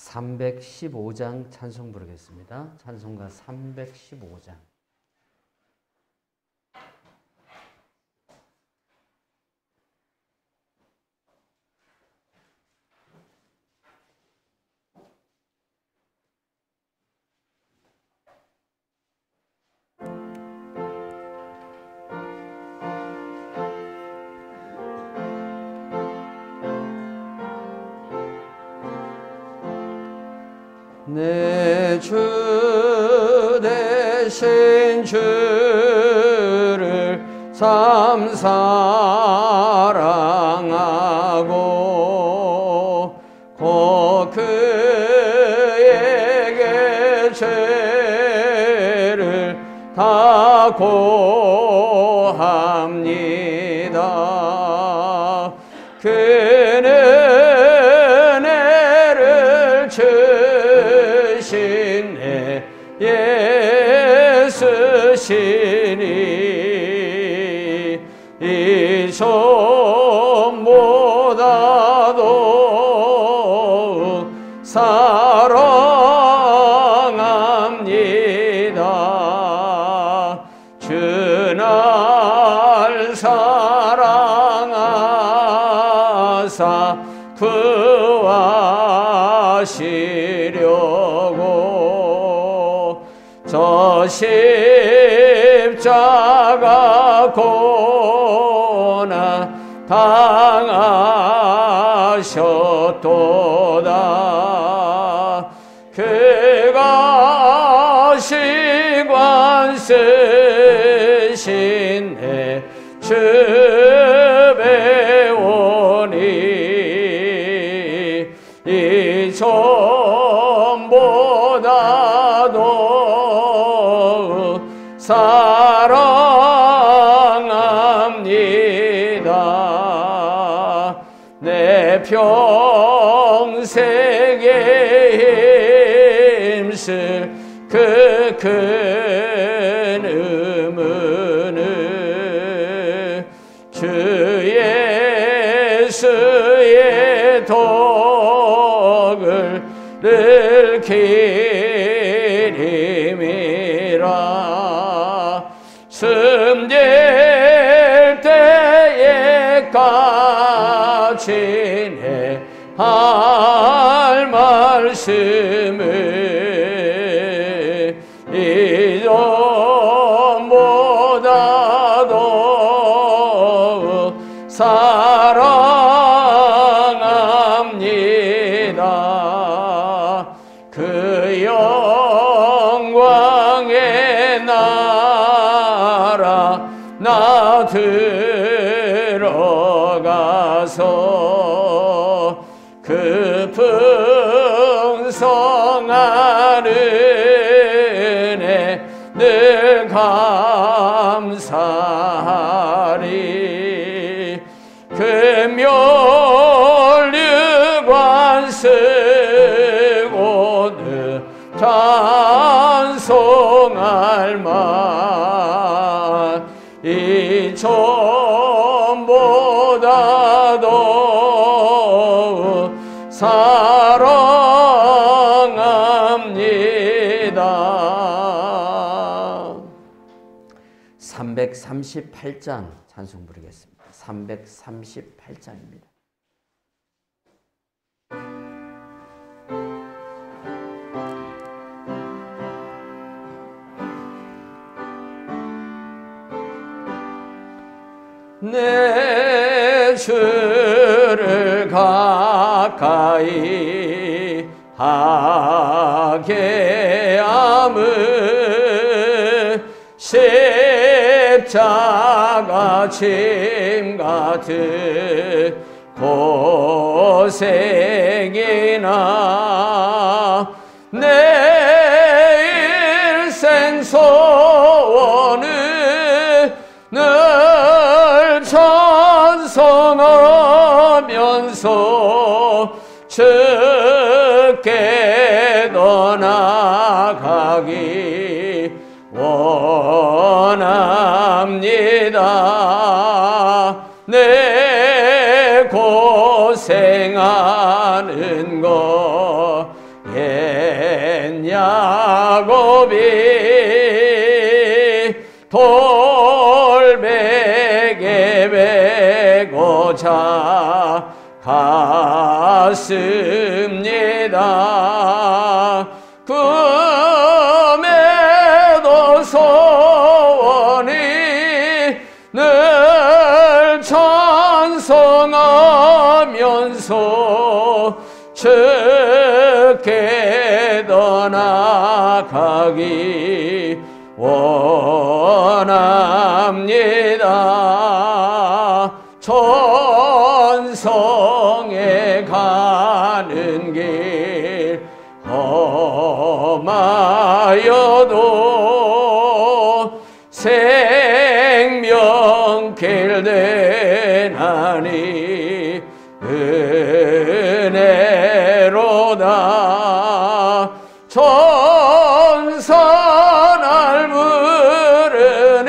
315장 찬송 부르겠습니다. 찬송가 315장. 내 주 되신 주를 참 사랑하고 곧 그에게 죄를 다 고합니다. 그는 은혜를 주시네 예수시니 이 전보다도 사랑합니다. 주날 사랑하사 구하시려고 저 십자가 고난 당하셨도다. 그가 시관 쓰신 내 주 배우니 이 전보다도 사랑합니다. 내 평생에 힘쓸 그 큰 의무는 주 예수의 덕을 늘 기림이라. 숨질 때에까지 내 할 말씀을 이 전보다도 사랑합니다. 그 영광의 나라 나 들어가서 그 풍성한 은혜 늘 감사하리. 금연류관 쓰고 늘 찬송할 만 이 전보다도 사랑합니다. 338장 찬송 부르겠습니다. 338장입니다. 내 주를 가까이 하게 함은 십자가 짐 같은 고생이나 내 일생 소원은 늘 찬송하면서 주께 떠나가기 원합니다. 내 고생하는 것 돌베개 베고자 갔습니다. 금에도 소원이 늘 찬송하면서 주께 떠나가기 원합니다. 천성에 가는 길 험하여도 생명길 되나니 은혜로다. 천사 날 부르니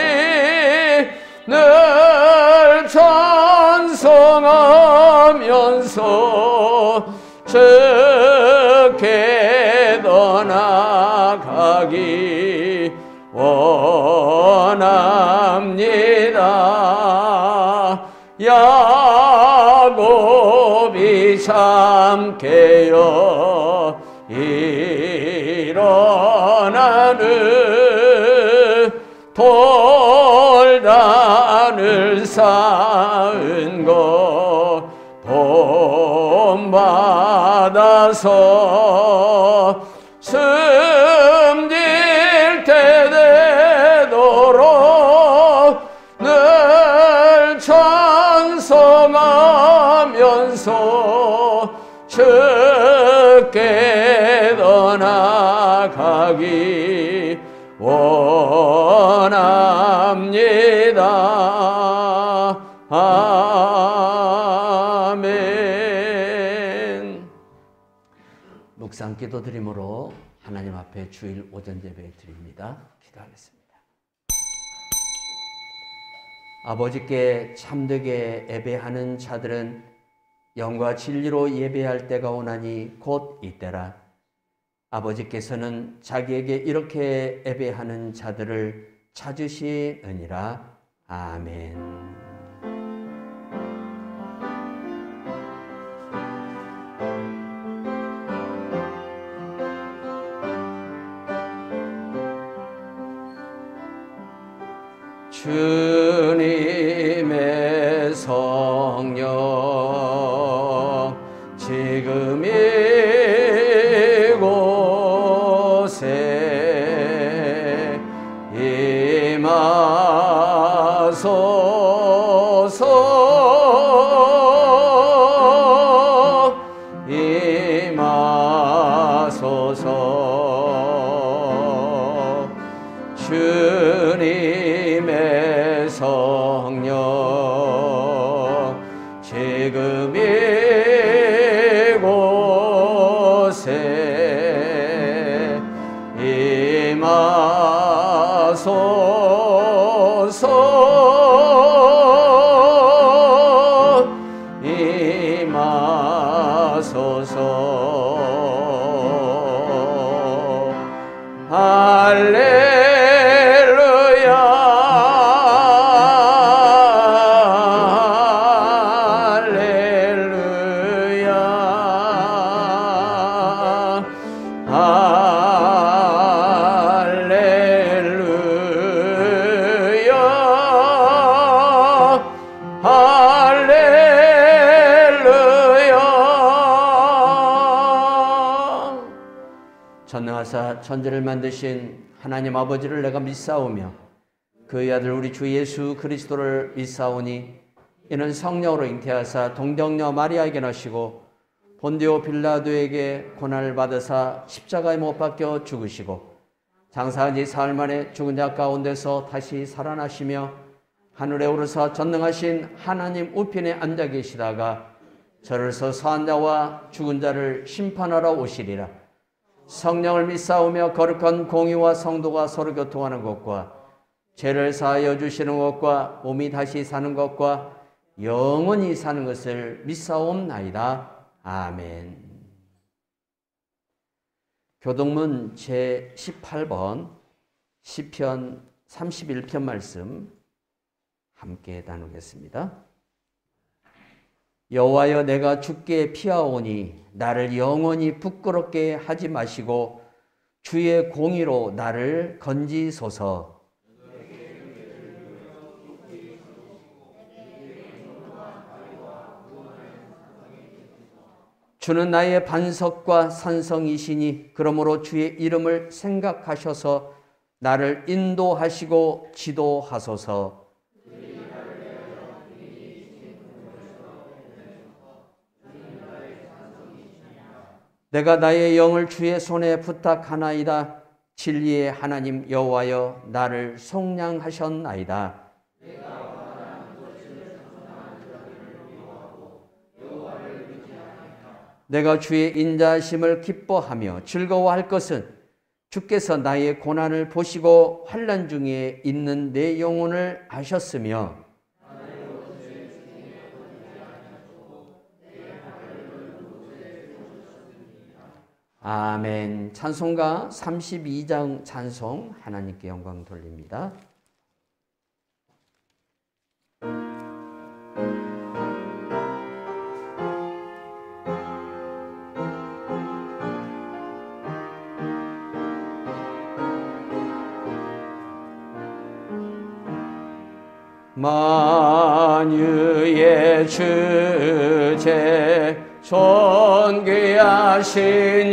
늘 찬송하면서 주께 떠나가기 원합니다. 야곱이 참게요 일어나는 돌단을 쌓은 것 본받아서 숨질 때 되도록 늘 찬송하면서 주께 떠나가기 원합니다. 아멘. 묵상 기도 드림으로 하나님 앞에 주일 오전 예배 드립니다. 기도하겠습니다. 아버지께 참되게 예배하는 자들은 영과 진리로 예배할 때가 오나니 곧 이때라. 아버지께서는 자기에게 이렇게 예배하는 자들을 찾으시느니라. 아멘. 주님의 성령 지금 이곳에 임하소서. 임하소서. 주님의 성령 지금 이곳에 임하소서. 임하소서. 할렐루야. 전능하사 천지를 만드신 하나님 아버지를 내가 믿사오며 그의 아들 우리 주 예수 그리스도를 믿사오니 이는 성령으로 잉태하사 동정녀 마리아에게 나시고 본디오 빌라도에게 고난을 받으사 십자가에 못 박혀 죽으시고 장사한 지 사흘 만에 죽은 자 가운데서 다시 살아나시며 하늘에 오르사 전능하신 하나님 우편에 앉아 계시다가 저를서 사한 자와 죽은 자를 심판하러 오시리라. 성령을 믿사오며 거룩한 공의와 성도가 서로 교통하는 것과 죄를 사하여 주시는 것과 몸이 다시 사는 것과 영원히 사는 것을 믿사옵나이다. 아멘. 교동문 제18번 시편 31편 말씀 함께 나누겠습니다. 여호와여, 내가 주께 피하오니 나를 영원히 부끄럽게 하지 마시고 주의 공의로 나를 건지소서. 주는 나의 반석과 산성이시니 그러므로 주의 이름을 생각하셔서 나를 인도하시고 지도하소서. 내가 나의 영을 주의 손에 부탁하나이다. 진리의 하나님 여호와여, 나를 속량하셨나이다. 내가 주의 인자하심을 기뻐하며 즐거워할 것은 주께서 나의 고난을 보시고 환난 중에 있는 내 영혼을 아셨으며 아멘. 찬송가 32장 찬송 하나님께 영광 돌립니다. 만유의 주제 존귀하신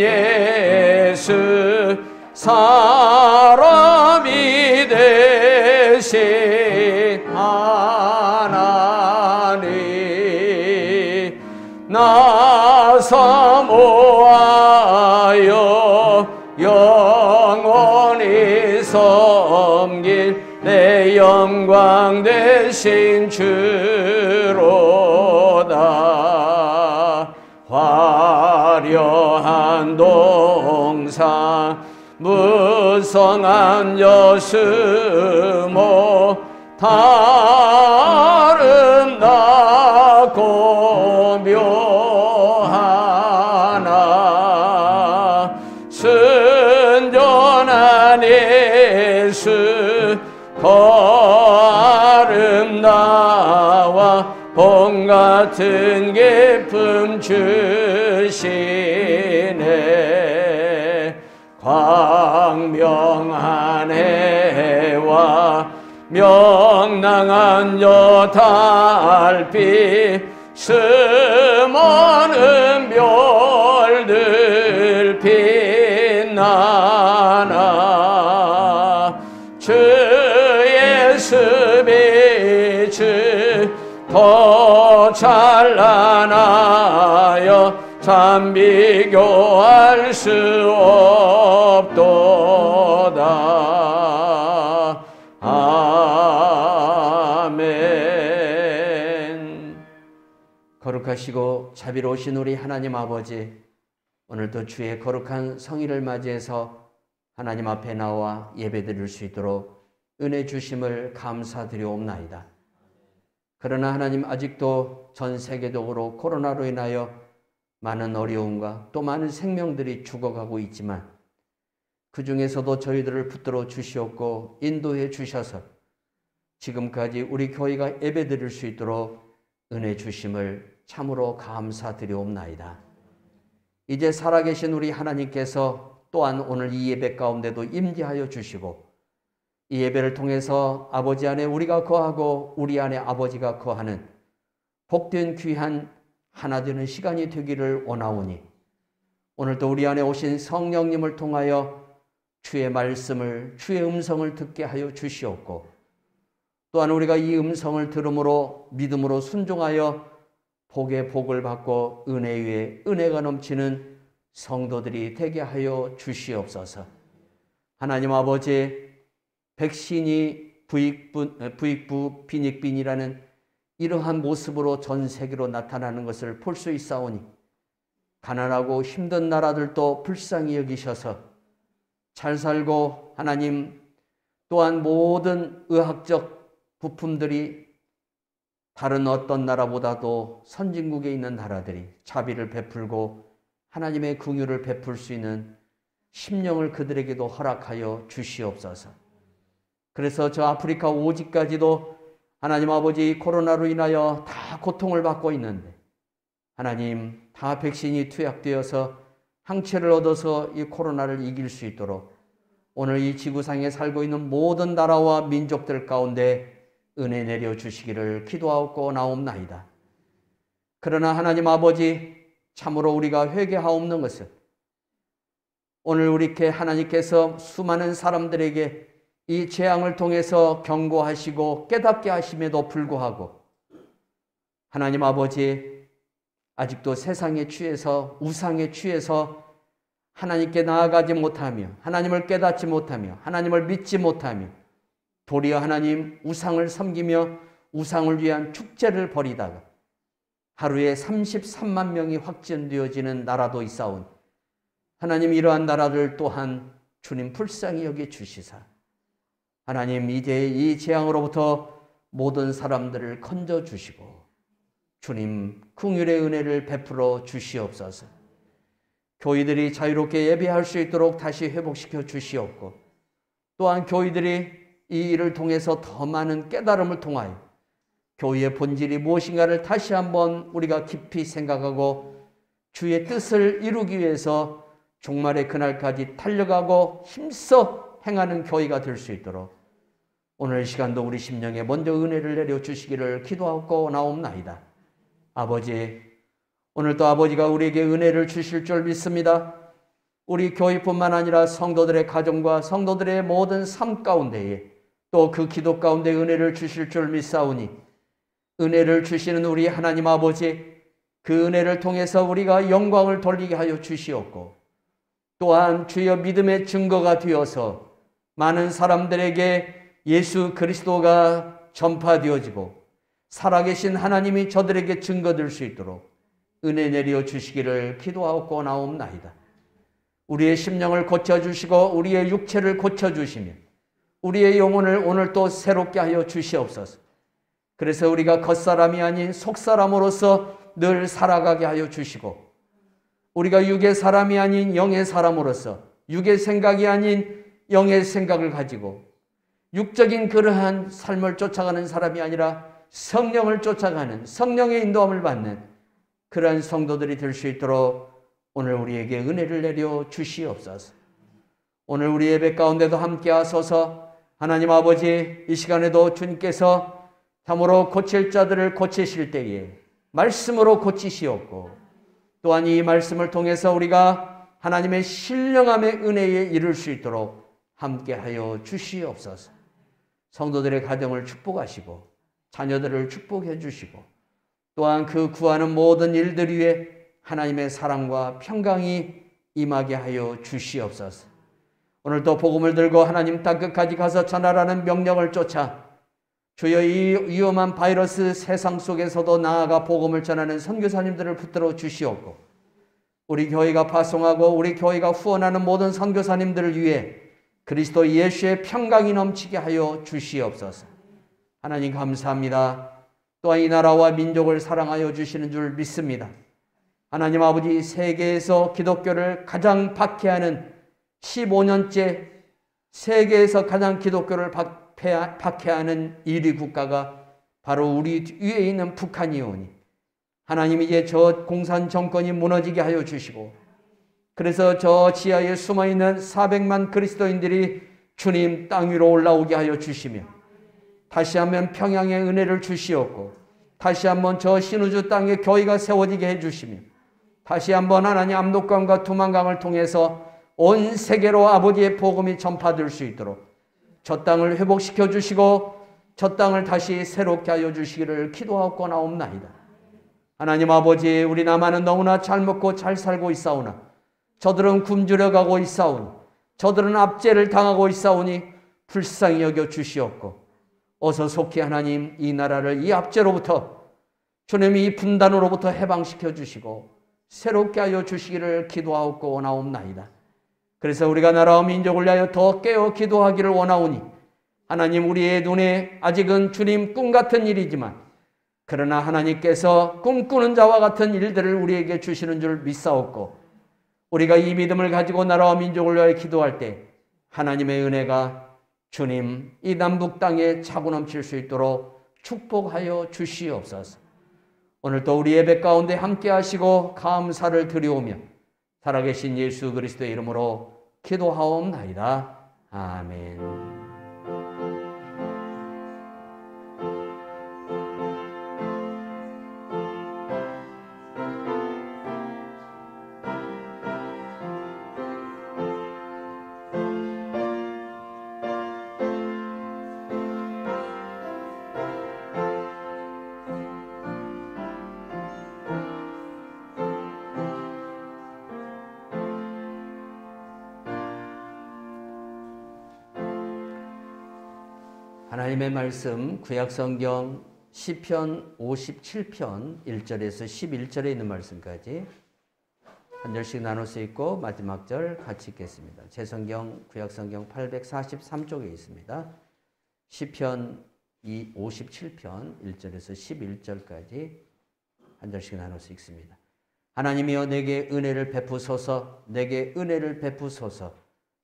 예수 사람이 되신 하나님 나서 모하여 영원히 섬길 내 영광 되신 주로다. 화려한 동상 무성한 여수모 아름답고 묘하나 순전한 예수 더 아름다워 봄 같은 기쁨 주시네. 광명한 해와 명랑한 저 달빛 수많은 별들 빛나나 주 예수 빛을 더 찬란하여 참 비교할 수 없도다. 아멘. 거룩하시고 자비로우신 우리 하나님 아버지, 오늘도 주의 거룩한 성일을 맞이해서 하나님 앞에 나와 예배드릴 수 있도록 은혜 주심을 감사드리옵나이다. 그러나 하나님, 아직도 전 세계적으로 코로나로 인하여 많은 어려움과 또 많은 생명들이 죽어가고 있지만 그 중에서도 저희들을 붙들어 주시옵고 인도해 주셔서 지금까지 우리 교회가 예배드릴 수 있도록 은혜 주심을 참으로 감사드리옵나이다. 이제 살아계신 우리 하나님께서 또한 오늘 이 예배 가운데도 임재하여 주시고 이 예배를 통해서 아버지 안에 우리가 거하고 우리 안에 아버지가 거하는 복된 귀한 하나 되는 시간이 되기를 원하오니 오늘도 우리 안에 오신 성령님을 통하여 주의 말씀을, 주의 음성을 듣게 하여 주시옵고 또한 우리가 이 음성을 들음으로 믿음으로 순종하여 복의 복을 받고 은혜 위에 은혜가 넘치는 성도들이 되게 하여 주시옵소서. 하나님 아버지, 백신이 부익부 빈익빈이라는 이러한 모습으로 전 세계로 나타나는 것을 볼 수 있사오니 가난하고 힘든 나라들도 불쌍히 여기셔서 잘 살고 하나님 또한 모든 의학적 부품들이 다른 어떤 나라보다도 선진국에 있는 나라들이 자비를 베풀고 하나님의 긍휼을 베풀 수 있는 심령을 그들에게도 허락하여 주시옵소서. 그래서 저 아프리카 오지까지도 하나님 아버지 코로나로 인하여 다 고통을 받고 있는데 하나님 다 백신이 투약되어서 항체를 얻어서 이 코로나를 이길 수 있도록 오늘 이 지구상에 살고 있는 모든 나라와 민족들 가운데 은혜 내려 주시기를 기도하고 나옵나이다. 그러나 하나님 아버지 참으로 우리가 회개하옵는 것은 오늘 우리께 하나님께서 수많은 사람들에게 이 재앙을 통해서 경고하시고 깨닫게 하심에도 불구하고 하나님 아버지 아직도 세상에 취해서 우상에 취해서 하나님께 나아가지 못하며 하나님을 깨닫지 못하며 하나님을 믿지 못하며 도리어 하나님 우상을 섬기며 우상을 위한 축제를 벌이다가 하루에 33만 명이 확진되어지는 나라도 있사오니 하나님 이러한 나라를 또한 주님 불쌍히 여겨 주시사 하나님 이제 이 재앙으로부터 모든 사람들을 건져 주시고 주님 긍휼의 은혜를 베풀어 주시옵소서. 교회들이 자유롭게 예배할 수 있도록 다시 회복시켜 주시옵고 또한 교회들이 이 일을 통해서 더 많은 깨달음을 통하여 교회의 본질이 무엇인가를 다시 한번 우리가 깊이 생각하고 주의 뜻을 이루기 위해서 종말의 그날까지 달려가고 힘써 행하는 교회가 될 수 있도록 오늘 시간도 우리 심령에 먼저 은혜를 내려 주시기를 기도하고 나옵나이다. 아버지, 오늘도 아버지가 우리에게 은혜를 주실 줄 믿습니다. 우리 교회뿐만 아니라 성도들의 가정과 성도들의 모든 삶 가운데에 또 그 기도 가운데 은혜를 주실 줄 믿사오니 은혜를 주시는 우리 하나님 아버지, 그 은혜를 통해서 우리가 영광을 돌리게 하여 주시옵고 또한 주여 믿음의 증거가 되어서 많은 사람들에게 예수 그리스도가 전파되어지고 살아계신 하나님이 저들에게 증거될 수 있도록 은혜 내려 주시기를 기도하고 나옵나이다. 우리의 심령을 고쳐주시고 우리의 육체를 고쳐주시며 우리의 영혼을 오늘 또 새롭게 하여 주시옵소서. 그래서 우리가 겉사람이 아닌 속사람으로서 늘 살아가게 하여 주시고 우리가 육의 사람이 아닌 영의 사람으로서 육의 생각이 아닌 영의 생각을 가지고 육적인 그러한 삶을 쫓아가는 사람이 아니라 성령을 쫓아가는 성령의 인도함을 받는 그러한 성도들이 될 수 있도록 오늘 우리에게 은혜를 내려 주시옵소서. 오늘 우리 예배 가운데도 함께 하소서. 하나님 아버지, 이 시간에도 주님께서 참으로 고칠 자들을 고치실 때에 말씀으로 고치시옵고 또한 이 말씀을 통해서 우리가 하나님의 신령함의 은혜에 이를 수 있도록 함께하여 주시옵소서. 성도들의 가정을 축복하시고 자녀들을 축복해 주시고 또한 그 구하는 모든 일들 위에 하나님의 사랑과 평강이 임하게 하여 주시옵소서. 오늘도 복음을 들고 하나님 땅 끝까지 가서 전하라는 명령을 쫓아 주여 이 위험한 바이러스 세상 속에서도 나아가 복음을 전하는 선교사님들을 붙들어 주시옵고 우리 교회가 파송하고 우리 교회가 후원하는 모든 선교사님들을 위해 그리스도 예수의 평강이 넘치게 하여 주시옵소서. 하나님 감사합니다. 또한 이 나라와 민족을 사랑하여 주시는 줄 믿습니다. 하나님 아버지, 세계에서 기독교를 가장 박해하는 15년째 세계에서 가장 기독교를 박해하는 1위 국가가 바로 우리 위에 있는 북한이오니 하나님 이제 저 공산 정권이 무너지게 하여 주시고 그래서 저 지하에 숨어있는 400만 그리스도인들이 주님 땅 위로 올라오게 하여 주시며 다시 한번 평양의 은혜를 주시옵고 다시 한번 저 신우주 땅에 교회가 세워지게 해주시며 다시 한번 하나님 압록강과 두만강을 통해서 온 세계로 아버지의 복음이 전파될 수 있도록 저 땅을 회복시켜 주시고 저 땅을 다시 새롭게 하여 주시기를 기도하고 나옵나이다. 하나님 아버지, 우리 남한은 너무나 잘 먹고 잘 살고 있사오나 저들은 굶주려 가고 있사오니 저들은 압제를 당하고 있사오니 불쌍히 여겨 주시옵고 어서 속히 하나님 이 나라를 이 압제로부터 주님이 이 분단으로부터 해방시켜 주시고 새롭게 하여 주시기를 기도하고 나옵나이다. 그래서 우리가 나라와 민족을 위하여 더 깨어 기도하기를 원하오니 하나님 우리의 눈에 아직은 주님 꿈 같은 일이지만 그러나 하나님께서 꿈꾸는 자와 같은 일들을 우리에게 주시는 줄 믿사옵고 우리가 이 믿음을 가지고 나라와 민족을 위하여 기도할 때 하나님의 은혜가 주님, 이 남북 땅에 차고 넘칠 수 있도록 축복하여 주시옵소서. 오늘도 우리 예배 가운데 함께 하시고 감사를 드리오며 살아계신 예수 그리스도의 이름으로 기도하옵나이다. 아멘. 하나님의 말씀 구약성경 시편 57편 1절에서 11절에 있는 말씀까지 한 절씩 나눠서 읽고 마지막 절 같이 읽겠습니다. 제 성경 구약성경 843쪽에 있습니다. 시편 57편 1절에서 11절까지 한 절씩 나눠서 읽습니다. 하나님이여 내게 은혜를 베푸소서. 내게 은혜를 베푸소서.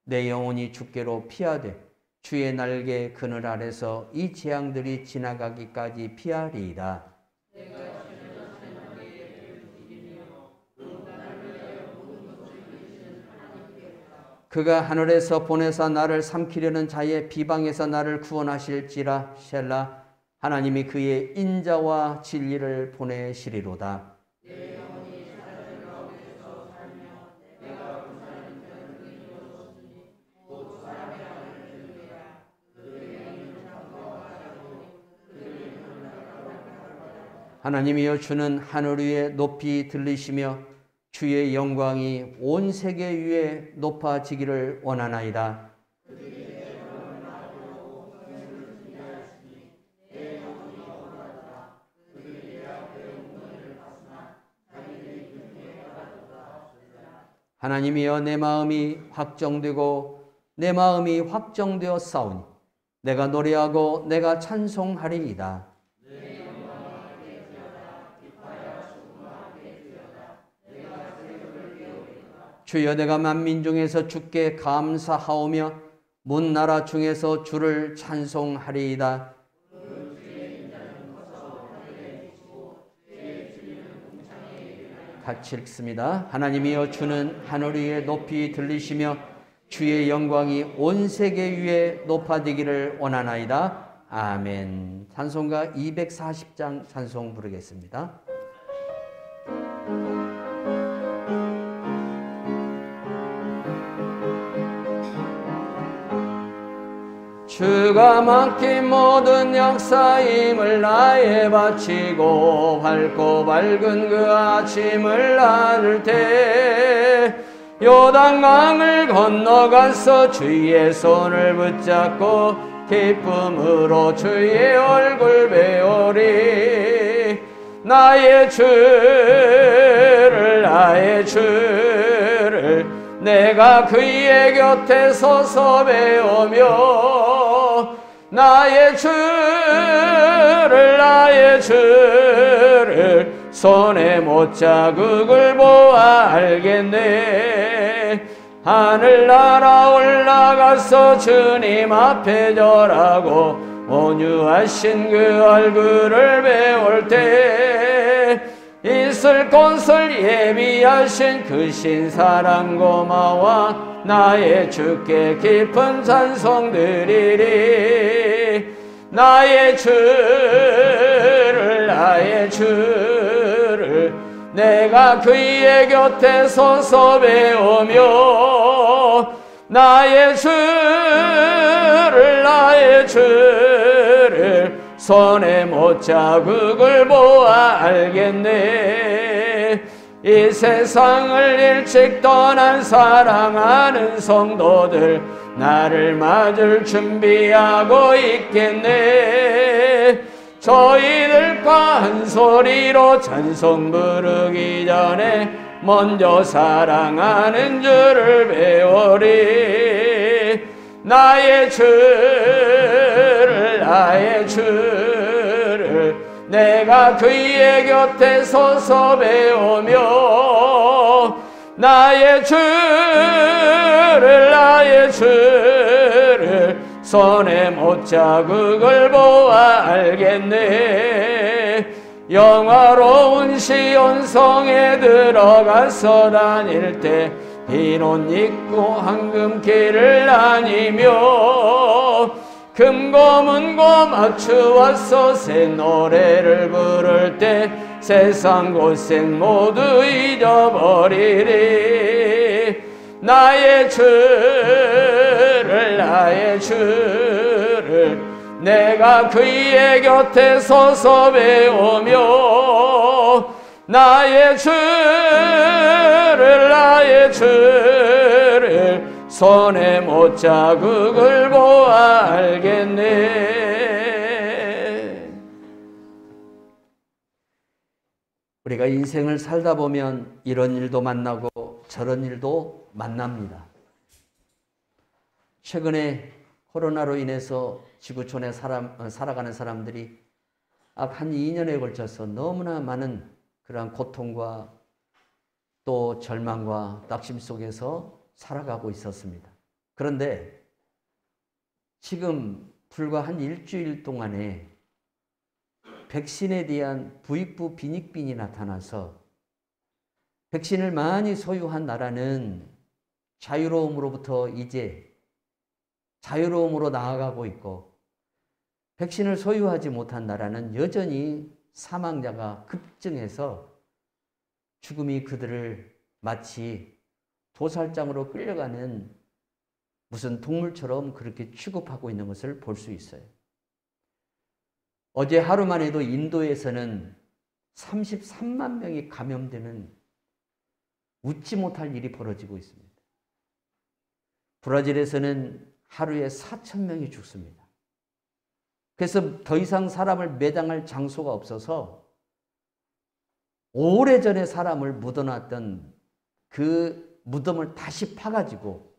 내 영혼이 주께로 피하되 주의 날개 그늘 아래서 이 재앙들이 지나가기까지 피하리이다. 그가 하늘에서 보내사 나를 삼키려는 자의 비방에서 나를 구원하실지라. 셀라. 하나님이 그의 인자와 진리를 보내시리로다. 하나님이여 주는 하늘 위에 높이 들리시며 주의 영광이 온 세계 위에 높아지기를 원하나이다. 하나님이여 내 마음이 확정되었사오니 내가 노래하고 내가 찬송하리이다. 주여 내가 만민 중에서 주께 감사하오며 문 나라 중에서 주를 찬송하리이다. 같이 읽습니다. 하나님이여 주는 하늘 위에 높이 들리시며 주의 영광이 온 세계 위에 높아지기를 원하나이다. 아멘. 찬송가 240장 찬송 부르겠습니다. 주가 맡긴 모든 역사임을 나에 바치고 밝고 밝은 그 아침을 나눌 때 요단강을 건너가서 주의 손을 붙잡고 기쁨으로 주의 얼굴 배우리. 나의 주를 내가 그의 곁에 서서 배우며 나의 주를 손에 못자국을 보아 알겠네. 하늘나라 올라가서 주님 앞에 절하고 온유하신 그 얼굴을 배울 때 있을 곳을 예비하신 그 신사랑 고마워 나의 주께 깊은 찬송 드리리. 나의 주를 내가 그의 곁에 서서 배우며 나의 주를 손에 못자국을 보아 알겠네. 이 세상을 일찍 떠난 사랑하는 성도들 나를 맞을 준비하고 있겠네. 저희들과 한 소리로 찬송 부르기 전에 먼저 사랑하는 주를 배우리. 나의 주를 내가 그의 곁에 서서 배우며 나의 주를 손에 못 자국을 보아 알겠네. 영화로운 시온성에 들어가서 다닐 때 흰 옷 입고 황금길을 다니며 금고문고 맞추어서 새 노래를 부를 때 세상 고생 모두 잊어버리리. 나의 주를 내가 그의 곁에 서서 배우며 나의 주를 손에 못 자국을 보아 알겠네. 우리가 인생을 살다 보면 이런 일도 만나고 저런 일도 만납니다. 최근에 코로나로 인해서 지구촌에 살아가는 사람들이 한 2년에 걸쳐서 너무나 많은 그러한 고통과 또 절망과 낙심 속에서 살아가고 있었습니다. 그런데 지금 불과 한 일주일 동안에 백신에 대한 부익부 빈익빈이 나타나서 백신을 많이 소유한 나라는 자유로움으로부터 이제 자유로움으로 나아가고 있고, 백신을 소유하지 못한 나라는 여전히 사망자가 급증해서 죽음이 그들을 마치 도살장으로 끌려가는 무슨 동물처럼 그렇게 취급하고 있는 것을 볼 수 있어요. 어제 하루만 해도 인도에서는 33만 명이 감염되는 웃지 못할 일이 벌어지고 있습니다. 브라질에서는 하루에 4,000명이 죽습니다. 그래서 더 이상 사람을 매장할 장소가 없어서 오래전에 사람을 묻어놨던 그 무덤을 다시 파가지고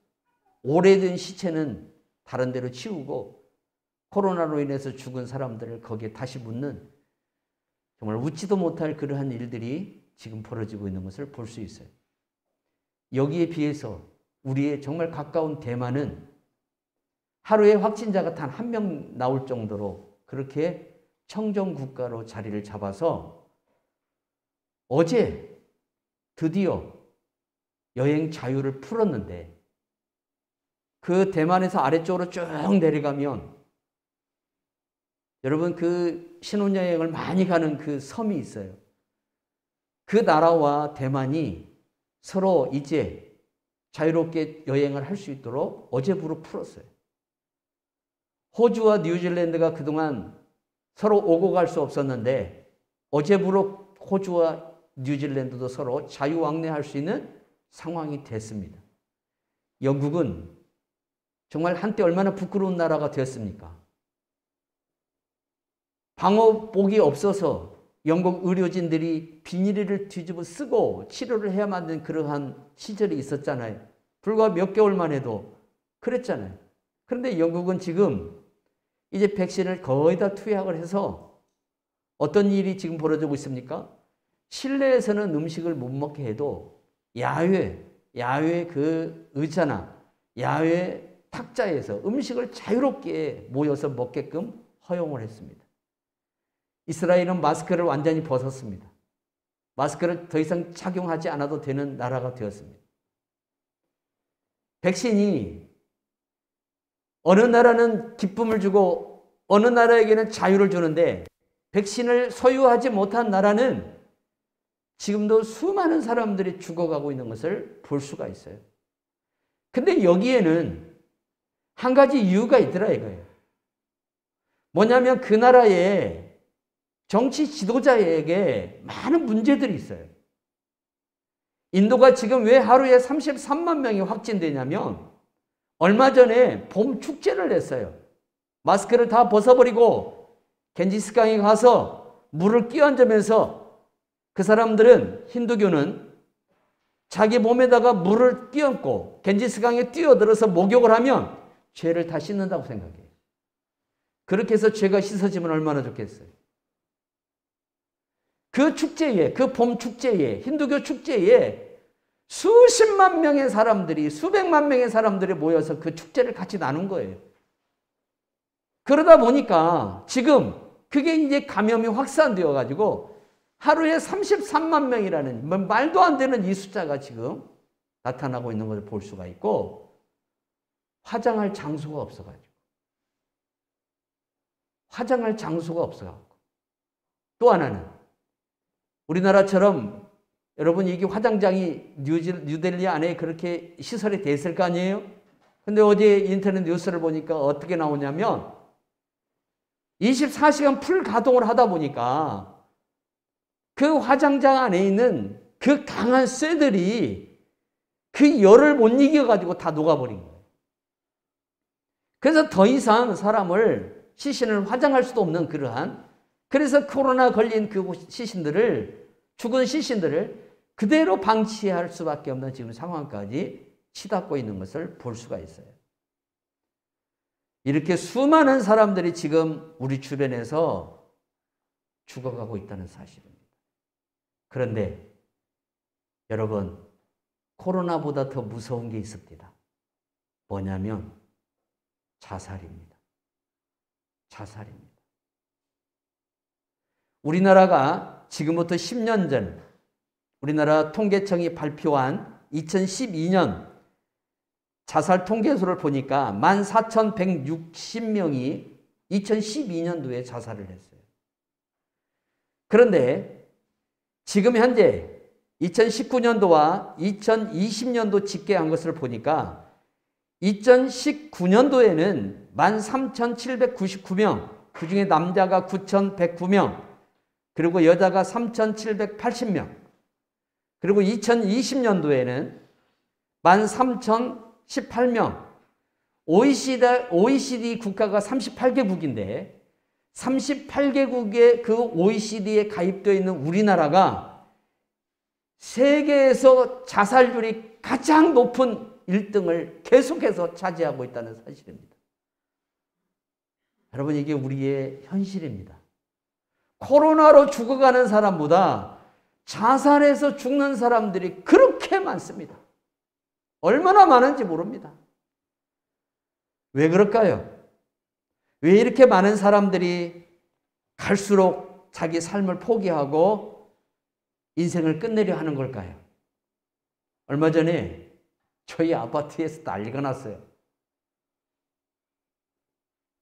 오래된 시체는 다른 데로 치우고 코로나로 인해서 죽은 사람들을 거기에 다시 묻는 정말 웃지도 못할 그러한 일들이 지금 벌어지고 있는 것을 볼 수 있어요. 여기에 비해서 우리의 정말 가까운 대만은 하루에 확진자가 단 1명 나올 정도로 그렇게 청정국가로 자리를 잡아서 어제 드디어 여행 자유를 풀었는데, 그 대만에서 아래쪽으로 쭉 내려가면 여러분 그 신혼여행을 많이 가는 그 섬이 있어요. 그 나라와 대만이 서로 이제 자유롭게 여행을 할 수 있도록 어제부로 풀었어요. 호주와 뉴질랜드가 그동안 서로 오고 갈 수 없었는데 어제부로 호주와 뉴질랜드도 서로 자유왕래할 수 있는 상황이 됐습니다. 영국은 정말 한때 얼마나 부끄러운 나라가 되었습니까? 방호복이 없어서 영국 의료진들이 비닐을 뒤집어 쓰고 치료를 해야만 하는 그러한 시절이 있었잖아요. 불과 몇 개월만 해도 그랬잖아요. 그런데 영국은 지금 이제 백신을 거의 다 투약을 해서 어떤 일이 지금 벌어지고 있습니까? 실내에서는 음식을 못 먹게 해도 야외 그 의자나 야외 탁자에서 음식을 자유롭게 모여서 먹게끔 허용을 했습니다. 이스라엘은 마스크를 완전히 벗었습니다. 마스크를 더 이상 착용하지 않아도 되는 나라가 되었습니다. 백신이 어느 나라는 기쁨을 주고 어느 나라에게는 자유를 주는데, 백신을 소유하지 못한 나라는 지금도 수많은 사람들이 죽어가고 있는 것을 볼 수가 있어요. 근데 여기에는 한 가지 이유가 있더라 이거예요. 뭐냐면 그 나라의 정치 지도자에게 많은 문제들이 있어요. 인도가 지금 왜 하루에 33만 명이 확진되냐면 얼마 전에 봄 축제를 냈어요. 마스크를 다 벗어버리고 겐지스강에 가서 물을 끼얹으면서 그 사람들은, 힌두교는 자기 몸에다가 물을 끼얹고 겐지스강에 뛰어들어서 목욕을 하면 죄를 다 씻는다고 생각해요. 그렇게 해서 죄가 씻어지면 얼마나 좋겠어요. 그 축제에, 그 봄 축제에, 힌두교 축제에 수십만 명의 사람들이, 수백만 명의 사람들이 모여서 그 축제를 같이 나눈 거예요. 그러다 보니까 지금 그게 이제 감염이 확산되어 가지고 하루에 33만 명이라는 말도 안 되는 이 숫자가 지금 나타나고 있는 것을 볼 수가 있고, 화장할 장소가 없어가지고 또 하나는 우리나라처럼 여러분 이게 화장장이 뉴델리 안에 그렇게 시설이 돼 있을 거 아니에요? 근데 어제 인터넷 뉴스를 보니까 어떻게 나오냐면 24시간 풀 가동을 하다 보니까 그 화장장 안에 있는 그 강한 쇠들이 그 열을 못 이겨가지고 다 녹아버린 거예요. 그래서 더 이상 사람을, 시신을 화장할 수도 없는 그러한, 그래서 코로나 걸린 그 죽은 시신들을 그대로 방치할 수밖에 없는 지금 상황까지 치닫고 있는 것을 볼 수가 있어요. 이렇게 수많은 사람들이 지금 우리 주변에서 죽어가고 있다는 사실입니다. 그런데 여러분, 코로나보다 더 무서운 게 있습니다. 뭐냐면 자살입니다. 우리나라가 지금부터 10년 전 우리나라 통계청이 발표한 2012년 자살 통계수를 보니까 14,160명이 2012년도에 자살을 했어요. 그런데 지금 현재 2019년도와 2020년도 집계한 것을 보니까 2019년도에는 13,799명, 그중에 남자가 9,109명, 그리고 여자가 3,780명, 그리고 2020년도에는 13,018명, OECD 국가가 38개국인데 38개국의 그 OECD에 가입되어 있는 우리나라가 세계에서 자살률이 가장 높은 1등을 계속해서 차지하고 있다는 사실입니다. 여러분, 이게 우리의 현실입니다. 코로나로 죽어가는 사람보다 자살해서 죽는 사람들이 그렇게 많습니다. 얼마나 많은지 모릅니다. 왜 그럴까요? 왜 이렇게 많은 사람들이 갈수록 자기 삶을 포기하고 인생을 끝내려 하는 걸까요? 얼마 전에 저희 아파트에서 난리가 났어요.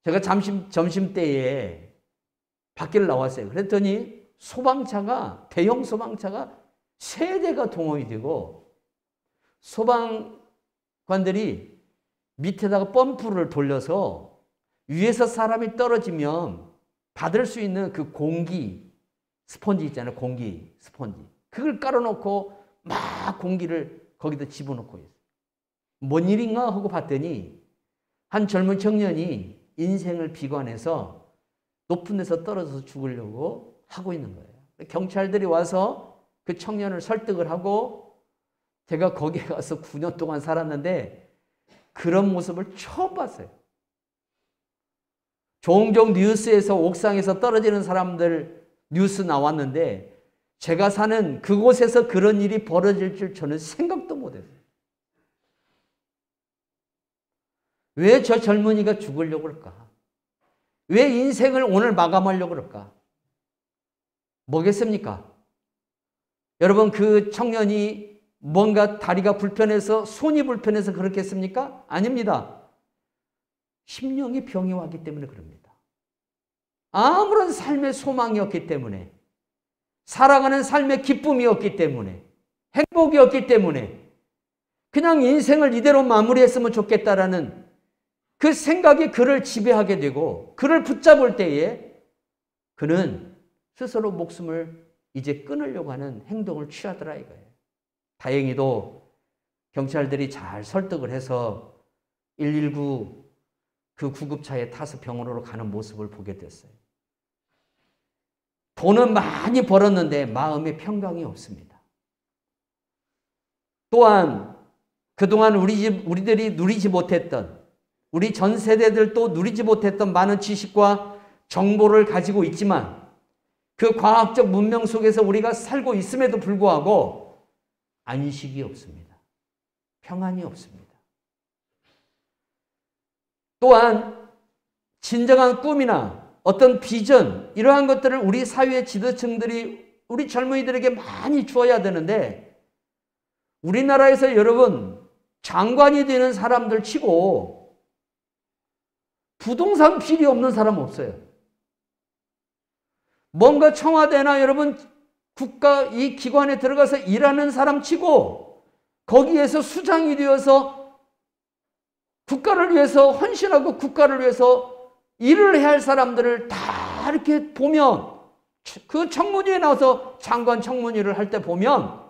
제가 점심때에 밖을 나왔어요. 그랬더니 대형 소방차가 3대가 동원이 되고 소방관들이 밑에다가 펌프를 돌려서 위에서 사람이 떨어지면 받을 수 있는 그 공기 스펀지 있잖아요. 공기 스펀지. 그걸 깔아놓고 막 공기를 거기다 집어넣고 있어요. 뭔 일인가 하고 봤더니 한 젊은 청년이 인생을 비관해서 높은 데서 떨어져서 죽으려고 하고 있는 거예요. 경찰들이 와서 그 청년을 설득을 하고, 제가 거기에 가서 9년 동안 살았는데 그런 모습을 처음 봤어요. 종종 뉴스에서 옥상에서 떨어지는 사람들 뉴스 나왔는데 제가 사는 그곳에서 그런 일이 벌어질 줄 저는 생각도 못했어요. 왜 저 젊은이가 죽으려고 그럴까? 왜 인생을 오늘 마감하려고 그럴까? 뭐겠습니까? 여러분, 그 청년이 뭔가 다리가 불편해서, 손이 불편해서 그렇겠습니까? 아닙니다. 심령의 병이 왔기 때문에 그럽니다. 아무런 삶의 소망이 없기 때문에, 살아가는 삶의 기쁨이 없기 때문에, 행복이 없기 때문에 그냥 인생을 이대로 마무리했으면 좋겠다라는 그 생각이 그를 지배하게 되고, 그를 붙잡을 때에 그는 스스로 목숨을 이제 끊으려고 하는 행동을 취하더라 이거예요. 다행히도 경찰들이 잘 설득을 해서 119 그 구급차에 타서 병원으로 가는 모습을 보게 됐어요. 돈은 많이 벌었는데 마음의 평강이 없습니다. 또한 그동안 우리들이 누리지 못했던, 우리 전 세대들도 누리지 못했던 많은 지식과 정보를 가지고 있지만 그 과학적 문명 속에서 우리가 살고 있음에도 불구하고 안식이 없습니다. 평안이 없습니다. 또한 진정한 꿈이나 어떤 비전, 이러한 것들을 우리 사회의 지도층들이 우리 젊은이들에게 많이 주어야 되는데, 우리나라에서 여러분 장관이 되는 사람들 치고 부동산 필요 없는 사람 없어요. 뭔가 청와대나 여러분 국가 이 기관에 들어가서 일하는 사람 치고 거기에서 수장이 되어서 국가를 위해서 헌신하고 국가를 위해서 일을 해야 할 사람들을 다 이렇게 보면, 그 청문회에 나와서 장관 청문회를 할 때 보면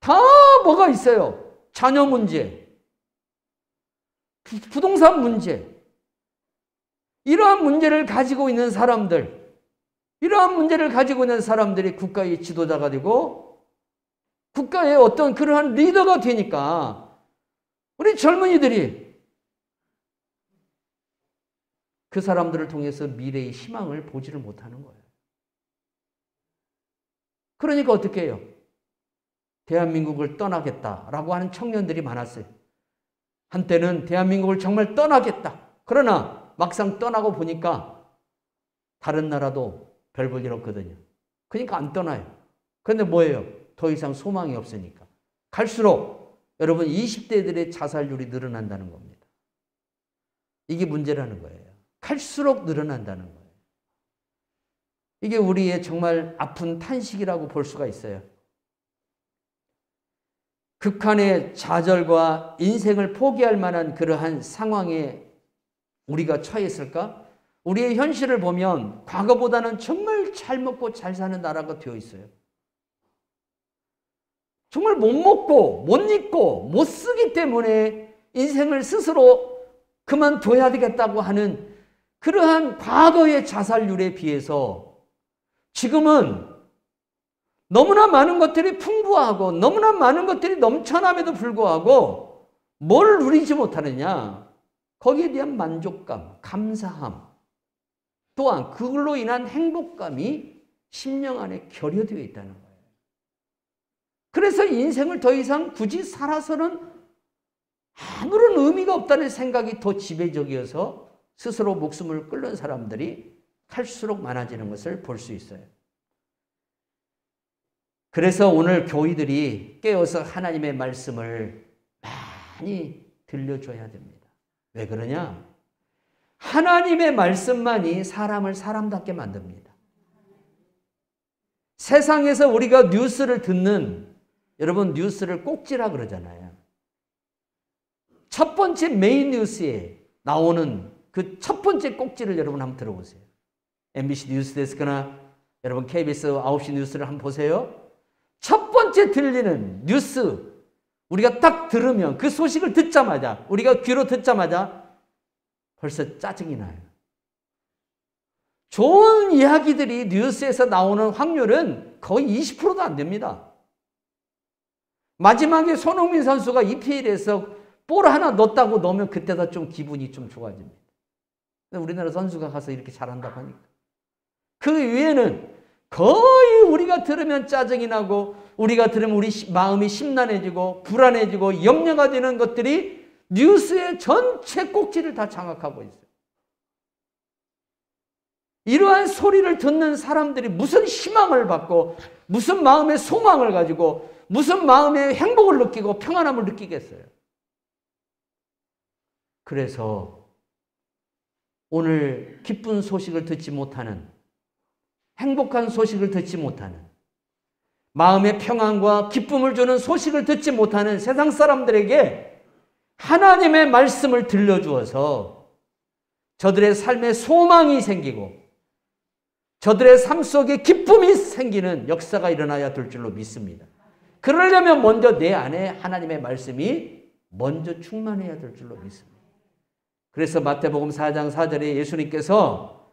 다 뭐가 있어요? 자녀 문제, 부동산 문제, 이러한 문제를 가지고 있는 사람들, 이러한 문제를 가지고 있는 사람들이 국가의 지도자가 되고 국가의 어떤 그러한 리더가 되니까 우리 젊은이들이 그 사람들을 통해서 미래의 희망을 보지를 못하는 거예요. 그러니까 어떻게 해요? 대한민국을 떠나겠다라고 하는 청년들이 많았어요. 한때는 대한민국을 정말 떠나겠다. 그러나 막상 떠나고 보니까 다른 나라도 별 볼 일 없거든요. 그러니까 안 떠나요. 그런데 뭐예요? 더 이상 소망이 없으니까. 갈수록 여러분 20대들의 자살률이 늘어난다는 겁니다. 이게 문제라는 거예요. 갈수록 늘어난다는 거예요. 이게 우리의 정말 아픈 탄식이라고 볼 수가 있어요. 극한의 좌절과 인생을 포기할 만한 그러한 상황에 우리가 처했을까? 우리의 현실을 보면 과거보다는 정말 잘 먹고 잘 사는 나라가 되어 있어요. 정말 못 먹고 못 입고 못 쓰기 때문에 인생을 스스로 그만둬야 되겠다고 하는 그러한 과거의 자살률에 비해서 지금은 너무나 많은 것들이 풍부하고 너무나 많은 것들이 넘쳐남에도 불구하고 뭘 누리지 못하느냐? 거기에 대한 만족감, 감사함, 또한 그걸로 인한 행복감이 심령 안에 결여되어 있다는 거예요. 그래서 인생을 더 이상 굳이 살아서는 아무런 의미가 없다는 생각이 더 지배적이어서 스스로 목숨을 끊는 사람들이 할수록 많아지는 것을 볼 수 있어요. 그래서 오늘 교회들이 깨어서 하나님의 말씀을 많이 들려줘야 됩니다. 왜 그러냐? 하나님의 말씀만이 사람을 사람답게 만듭니다. 세상에서 우리가 뉴스를 듣는, 여러분 뉴스를 꼭지라 그러잖아요. 첫 번째 메인 뉴스에 나오는 그 첫 번째 꼭지를 여러분 한번 들어보세요. MBC 뉴스데스크나 여러분 KBS 9시 뉴스를 한번 보세요. 첫 번째 들리는 뉴스, 우리가 딱 들으면 그 소식을 듣자마자, 우리가 귀로 듣자마자 벌써 짜증이 나요. 좋은 이야기들이 뉴스에서 나오는 확률은 거의 20%도 안 됩니다. 마지막에 손흥민 선수가 EPL에서 볼 하나 넣었다고 넣으면 그때다 좀 기분이 좀 좋아집니다. 우리나라 선수가 가서 이렇게 잘한다고 하니까. 그 위에는 거의 우리가 들으면 짜증이 나고 우리가 들으면 우리 마음이 심란해지고 불안해지고 염려가 되는 것들이 뉴스의 전체 꼭지를 다 장악하고 있어요. 이러한 소리를 듣는 사람들이 무슨 희망을 받고 무슨 마음의 소망을 가지고 무슨 마음의 행복을 느끼고 평안함을 느끼겠어요. 그래서 오늘 기쁜 소식을 듣지 못하는, 행복한 소식을 듣지 못하는, 마음의 평안과 기쁨을 주는 소식을 듣지 못하는 세상 사람들에게 하나님의 말씀을 들려주어서 저들의 삶에 소망이 생기고 저들의 삶 속에 기쁨이 생기는 역사가 일어나야 될 줄로 믿습니다. 그러려면 먼저 내 안에 하나님의 말씀이 먼저 충만해야 될 줄로 믿습니다. 그래서 마태복음 4장 4절에 예수님께서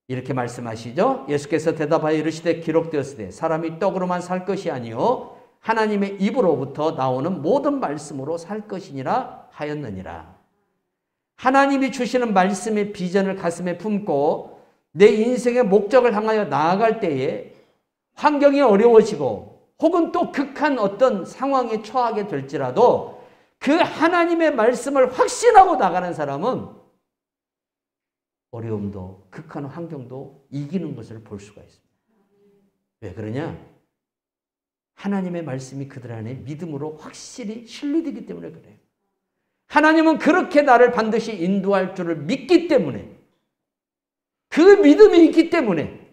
이렇게 말씀하시죠. 예수께서 대답하여 이르시되 기록되었으되 사람이 떡으로만 살 것이 아니요 하나님의 입으로부터 나오는 모든 말씀으로 살 것이니라 하였느니라. 하나님이 주시는 말씀의 비전을 가슴에 품고 내 인생의 목적을 향하여 나아갈 때에 환경이 어려워지고 혹은 또 극한 어떤 상황에 처하게 될지라도 그 하나님의 말씀을 확신하고 나가는 사람은 어려움도 극한 환경도 이기는 것을 볼 수가 있습니다. 왜 그러냐? 하나님의 말씀이 그들 안에 믿음으로 확실히 신뢰되기 때문에 그래요. 하나님은 그렇게 나를 반드시 인도할 줄을 믿기 때문에, 그 믿음이 있기 때문에,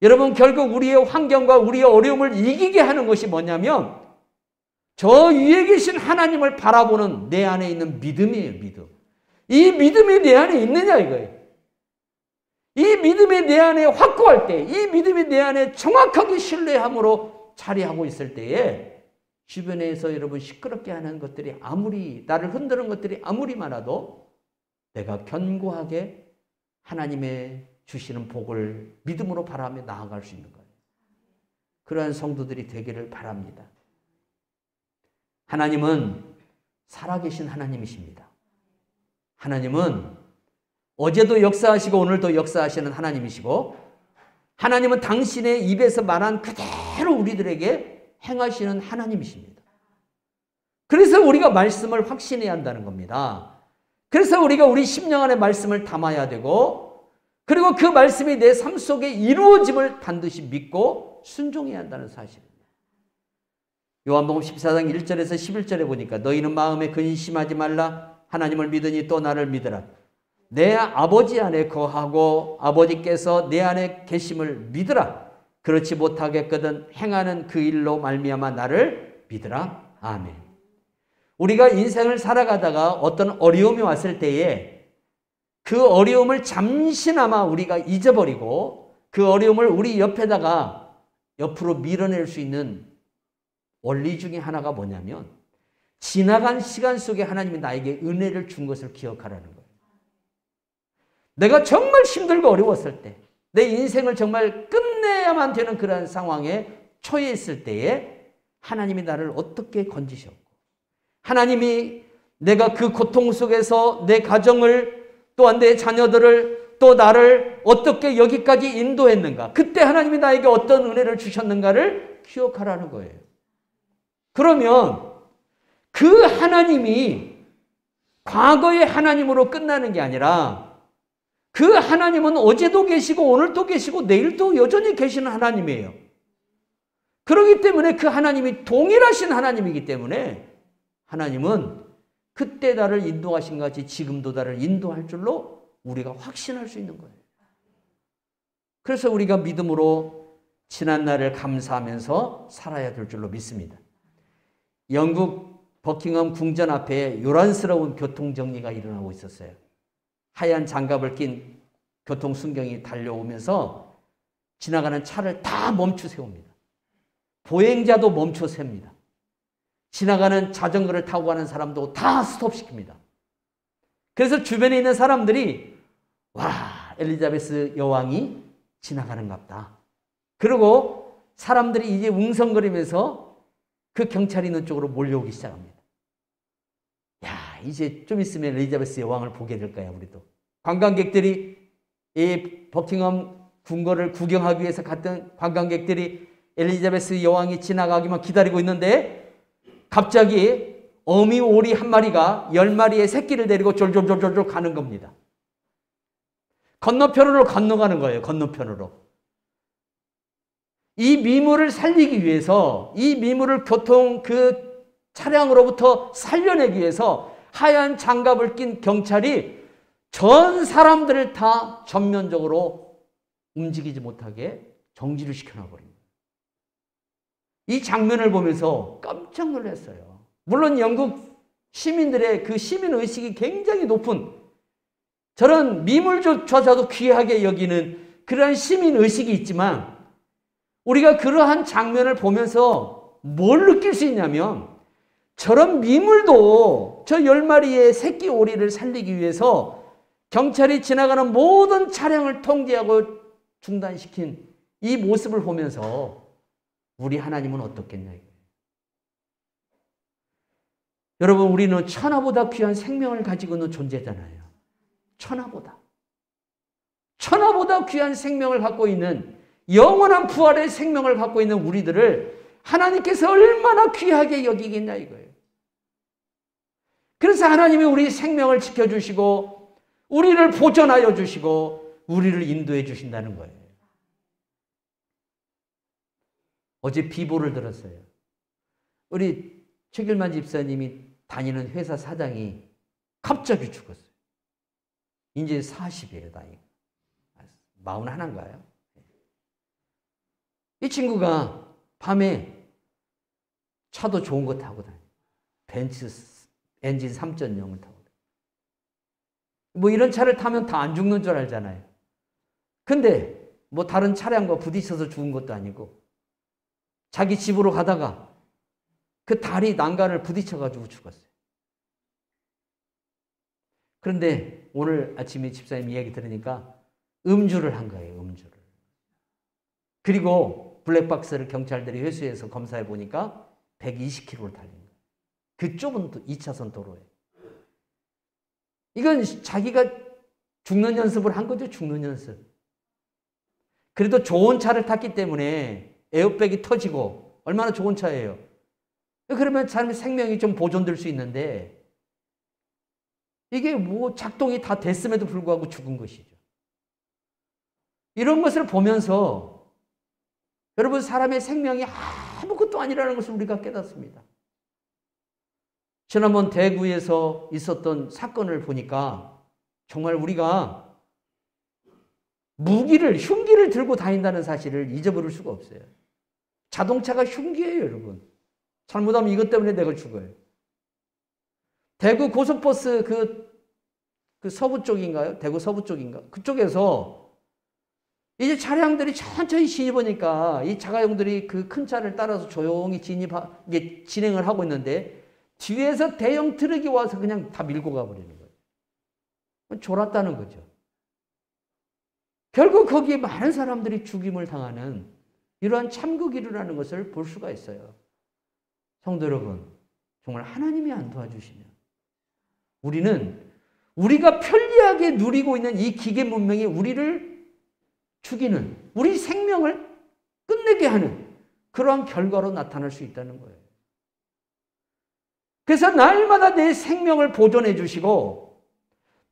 여러분 결국 우리의 환경과 우리의 어려움을 이기게 하는 것이 뭐냐면 저 위에 계신 하나님을 바라보는 내 안에 있는 믿음이에요. 믿음. 이 믿음이 내 안에 있느냐 이거예요. 이 믿음이 내 안에 확고할 때, 이 믿음이 내 안에 정확하게 신뢰함으로 자리하고 있을 때에 주변에서 여러분 시끄럽게 하는 것들이 아무리 나를 흔드는 것들이 아무리 많아도 내가 견고하게 하나님의 주시는 복을 믿음으로 바라며 나아갈 수 있는 거예요. 그러한 성도들이 되기를 바랍니다. 하나님은 살아계신 하나님이십니다. 하나님은 어제도 역사하시고 오늘도 역사하시는 하나님이시고, 하나님은 당신의 입에서 말한 그대로 우리들에게 행하시는 하나님이십니다. 그래서 우리가 말씀을 확신해야 한다는 겁니다. 그래서 우리가 우리 심령 안에 말씀을 담아야 되고, 그리고 그 말씀이 내 삶 속에 이루어짐을 반드시 믿고 순종해야 한다는 사실입니다. 요한복음 14장 1절에서 11절에 보니까 너희는 마음에 근심하지 말라. 하나님을 믿으니 또 나를 믿으라. 내 아버지 안에 거하고 아버지께서 내 안에 계심을 믿으라. 그렇지 못하겠거든 행하는 그 일로 말미암아 나를 믿으라. 아멘. 우리가 인생을 살아가다가 어떤 어려움이 왔을 때에 그 어려움을 잠시나마 우리가 잊어버리고 그 어려움을 우리 옆에다가 옆으로 밀어낼 수 있는 원리 중에 하나가 뭐냐면 지나간 시간 속에 하나님이 나에게 은혜를 준 것을 기억하라는 거예요. 내가 정말 힘들고 어려웠을 때, 내 인생을 정말 끝내야만 되는 그런 상황에 처해 있을 때에 하나님이 나를 어떻게 건지셨고, 하나님이 내가 그 고통 속에서 내 가정을 또한 내 자녀들을 또 나를 어떻게 여기까지 인도했는가, 그때 하나님이 나에게 어떤 은혜를 주셨는가를 기억하라는 거예요. 그러면 그 하나님이 과거의 하나님으로 끝나는 게 아니라 그 하나님은 어제도 계시고 오늘도 계시고 내일도 여전히 계시는 하나님이에요. 그렇기 때문에 그 하나님이 동일하신 하나님이기 때문에 하나님은 그때 나를 인도하신 같이 지금도 나를 인도할 줄로 우리가 확신할 수 있는 거예요. 그래서 우리가 믿음으로 지난 날을 감사하면서 살아야 될 줄로 믿습니다. 영국 버킹엄 궁전 앞에 요란스러운 교통정리가 일어나고 있었어요. 하얀 장갑을 낀 교통순경이 달려오면서 지나가는 차를 다 멈추 세웁니다. 보행자도 멈춰 셉니다. 지나가는 자전거를 타고 가는 사람도 다 스톱시킵니다. 그래서 주변에 있는 사람들이 와, 엘리자베스 여왕이 지나가는갑다. 그리고 사람들이 이제 웅성거리면서 그 경찰이 있는 쪽으로 몰려오기 시작합니다. 야, 이제 좀 있으면 엘리자베스 여왕을 보게 될 거야, 우리도. 관광객들이 이 버킹엄 궁궐을 구경하기 위해서 갔던 관광객들이 엘리자베스 여왕이 지나가기만 기다리고 있는데 갑자기 어미 오리 한 마리가 10마리의 새끼를 데리고 졸졸졸졸 가는 겁니다. 건너편으로 건너가는 거예요. 건너편으로. 이 미물을 살리기 위해서, 이 미물을 교통 그 차량으로부터 살려내기 위해서 하얀 장갑을 낀 경찰이 전 사람들을 다 전면적으로 움직이지 못하게 정지를 시켜놔버립니다. 이 장면을 보면서 깜짝 놀랐어요. 물론 영국 시민들의 그 시민의식이 굉장히 높은, 저런 미물조차도 귀하게 여기는 그러한 시민의식이 있지만, 우리가 그러한 장면을 보면서 뭘 느낄 수 있냐면, 저런 미물도 저 10마리의 새끼 오리를 살리기 위해서 경찰이 지나가는 모든 차량을 통제하고 중단시킨 이 모습을 보면서 우리 하나님은 어떻겠냐 이거예요. 여러분, 우리는 천하보다 귀한 생명을 가지고 있는 존재잖아요. 천하보다 귀한 생명을 갖고 있는, 영원한 부활의 생명을 갖고 있는 우리들을 하나님께서 얼마나 귀하게 여기겠냐 이거예요. 그래서 하나님이 우리 생명을 지켜주시고 우리를 보존하여 주시고 우리를 인도해 주신다는 거예요. 어제 비보를 들었어요. 우리 최길만 집사님이 다니는 회사 사장이 갑자기 죽었어요. 이제 40이에요, 나이가. 41인가요? 이 친구가 밤에 차도 좋은 거 타고 다녀요. 벤츠 엔진 3.0을 타고 다녀요. 뭐 이런 차를 타면 다 안 죽는 줄 알잖아요. 근데 뭐 다른 차량과 부딪혀서 죽은 것도 아니고 자기 집으로 가다가 그 다리 난간을 부딪혀가지고 죽었어요. 그런데 오늘 아침에 집사님 이야기 들으니까 음주를 한 거예요. 음주를. 그리고 블랙박스를 경찰들이 회수해서 검사해 보니까 120km를 달린 거예요. 그 좁은 2차선 도로에. 이건 자기가 죽는 연습을 한 거죠. 죽는 연습. 그래도 좋은 차를 탔기 때문에 에어백이 터지고 얼마나 좋은 차예요. 그러면 사람의 생명이 좀 보존될 수 있는데 이게 뭐 작동이 다 됐음에도 불구하고 죽은 것이죠. 이런 것을 보면서 여러분 사람의 생명이 아무것도 아니라는 것을 우리가 깨닫습니다. 지난번 대구에서 있었던 사건을 보니까 정말 우리가 흉기를 들고 다닌다는 사실을 잊어버릴 수가 없어요. 자동차가 흉기예요, 여러분. 잘못하면 이것 때문에 내가 죽어요. 대구 고속버스 그 서부 쪽인가요? 대구 서부 쪽인가? 그쪽에서 이제 차량들이 천천히 진입하니까 이 자가용들이 그 큰 차를 따라서 조용히 진행을 하고 있는데 뒤에서 대형 트럭이 와서 그냥 다 밀고 가버리는 거예요. 졸았다는 거죠. 결국 거기에 많은 사람들이 죽임을 당하는 이러한 참극이 일어나는 것을 볼 수가 있어요. 성도 여러분, 정말 하나님이 안 도와주시면 우리는 우리가 편리하게 누리고 있는 이 기계 문명이 우리를 죽이는, 우리 생명을 끝내게 하는 그러한 결과로 나타날 수 있다는 거예요. 그래서 날마다 내 생명을 보존해 주시고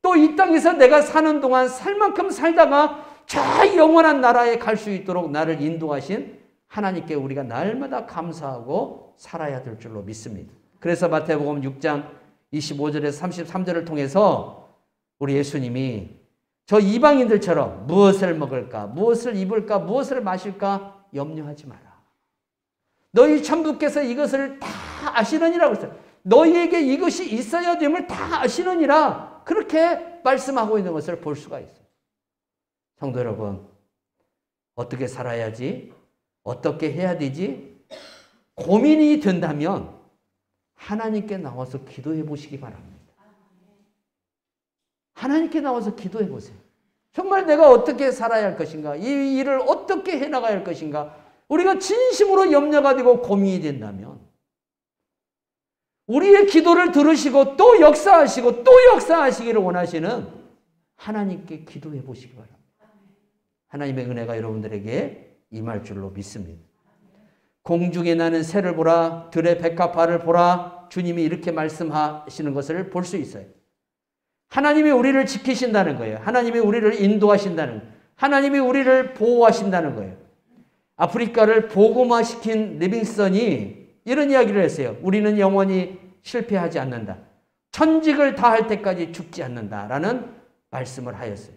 또 이 땅에서 내가 사는 동안 살 만큼 살다가 저 영원한 나라에 갈 수 있도록 나를 인도하신 하나님께 우리가 날마다 감사하고 살아야 될 줄로 믿습니다. 그래서 마태복음 6장 25절에서 33절을 통해서 우리 예수님이 저 이방인들처럼 무엇을 먹을까, 무엇을 입을까, 무엇을 마실까 염려하지 마라. 너희 천부께서 이것을 다 아시느니라고 했어요. 너희에게 이것이 있어야 됨을 다 아시느니라. 그렇게 말씀하고 있는 것을 볼 수가 있어요. 성도 여러분, 어떻게 살아야지? 어떻게 해야 되지? 고민이 된다면 하나님께 나와서 기도해 보시기 바랍니다. 하나님께 나와서 기도해 보세요. 정말 내가 어떻게 살아야 할 것인가? 이 일을 어떻게 해나가야 할 것인가? 우리가 진심으로 염려가 되고 고민이 된다면 우리의 기도를 들으시고 또 역사하시고 또 역사하시기를 원하시는 하나님께 기도해 보시기 바랍니다. 하나님의 은혜가 여러분들에게 임할 줄로 믿습니다. 공중에 나는 새를 보라, 들의 백합화를 보라. 주님이 이렇게 말씀하시는 것을 볼 수 있어요. 하나님이 우리를 지키신다는 거예요. 하나님이 우리를 인도하신다는 거예요. 하나님이 우리를 보호하신다는 거예요. 아프리카를 복음화시킨 리빙스턴이 이런 이야기를 했어요. 우리는 영원히 실패하지 않는다. 천직을 다할 때까지 죽지 않는다라는 말씀을 하였어요.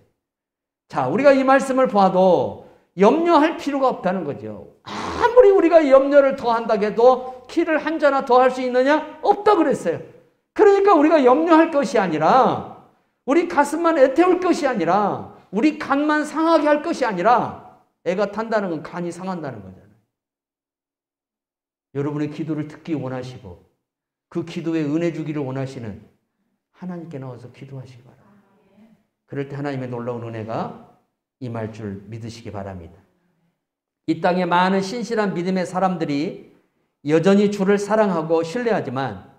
자, 우리가 이 말씀을 봐도 염려할 필요가 없다는 거죠. 아무리 우리가 염려를 더한다고 해도 키를 한 잔나 더 할 수 있느냐? 없다 그랬어요. 그러니까 우리가 염려할 것이 아니라 우리 가슴만 애태울 것이 아니라 우리 간만 상하게 할 것이 아니라 애가 탄다는 건 간이 상한다는 거잖아요. 여러분의 기도를 듣기 원하시고 그 기도에 은혜 주기를 원하시는 하나님께 나와서 기도하시기 바랍니다. 그럴 때 하나님의 놀라운 은혜가 임할 줄 믿으시기 바랍니다. 이 땅에 많은 신실한 믿음의 사람들이 여전히 주를 사랑하고 신뢰하지만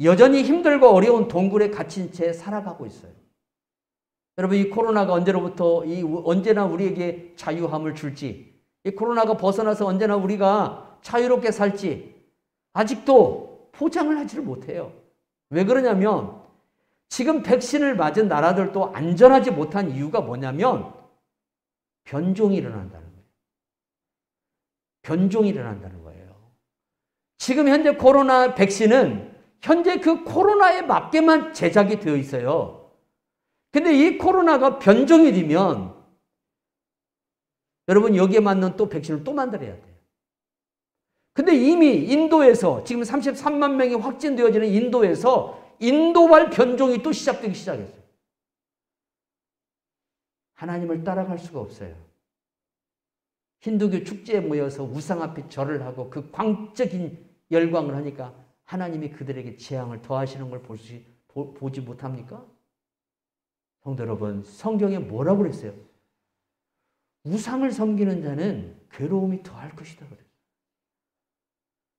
여전히 힘들고 어려운 동굴에 갇힌 채 살아가고 있어요. 여러분, 이 코로나가 언제나 우리에게 자유함을 줄지, 이 코로나가 벗어나서 언제나 우리가 자유롭게 살지 아직도 포장을 하지를 못해요. 왜 그러냐면 지금 백신을 맞은 나라들도 안전하지 못한 이유가 뭐냐면 변종이 일어난다는 거예요. 변종이 일어난다는 거예요. 지금 현재 코로나 백신은 현재 그 코로나에 맞게만 제작이 되어 있어요. 근데 이 코로나가 변종이 되면 여러분 여기에 맞는 또 백신을 또 만들어야 돼요. 근데 이미 인도에서 지금 33만 명이 확진되어지는 인도에서 인도발 변종이 또 시작되기 시작했어요. 하나님을 따라갈 수가 없어요. 힌두교 축제에 모여서 우상 앞에 절을 하고 그 광적인 열광을 하니까 하나님이 그들에게 재앙을 더하시는 걸 보지 못합니까? 성도 여러분, 성경에 뭐라고 그랬어요? 우상을 섬기는 자는 괴로움이 더할 것이다 그랬어요.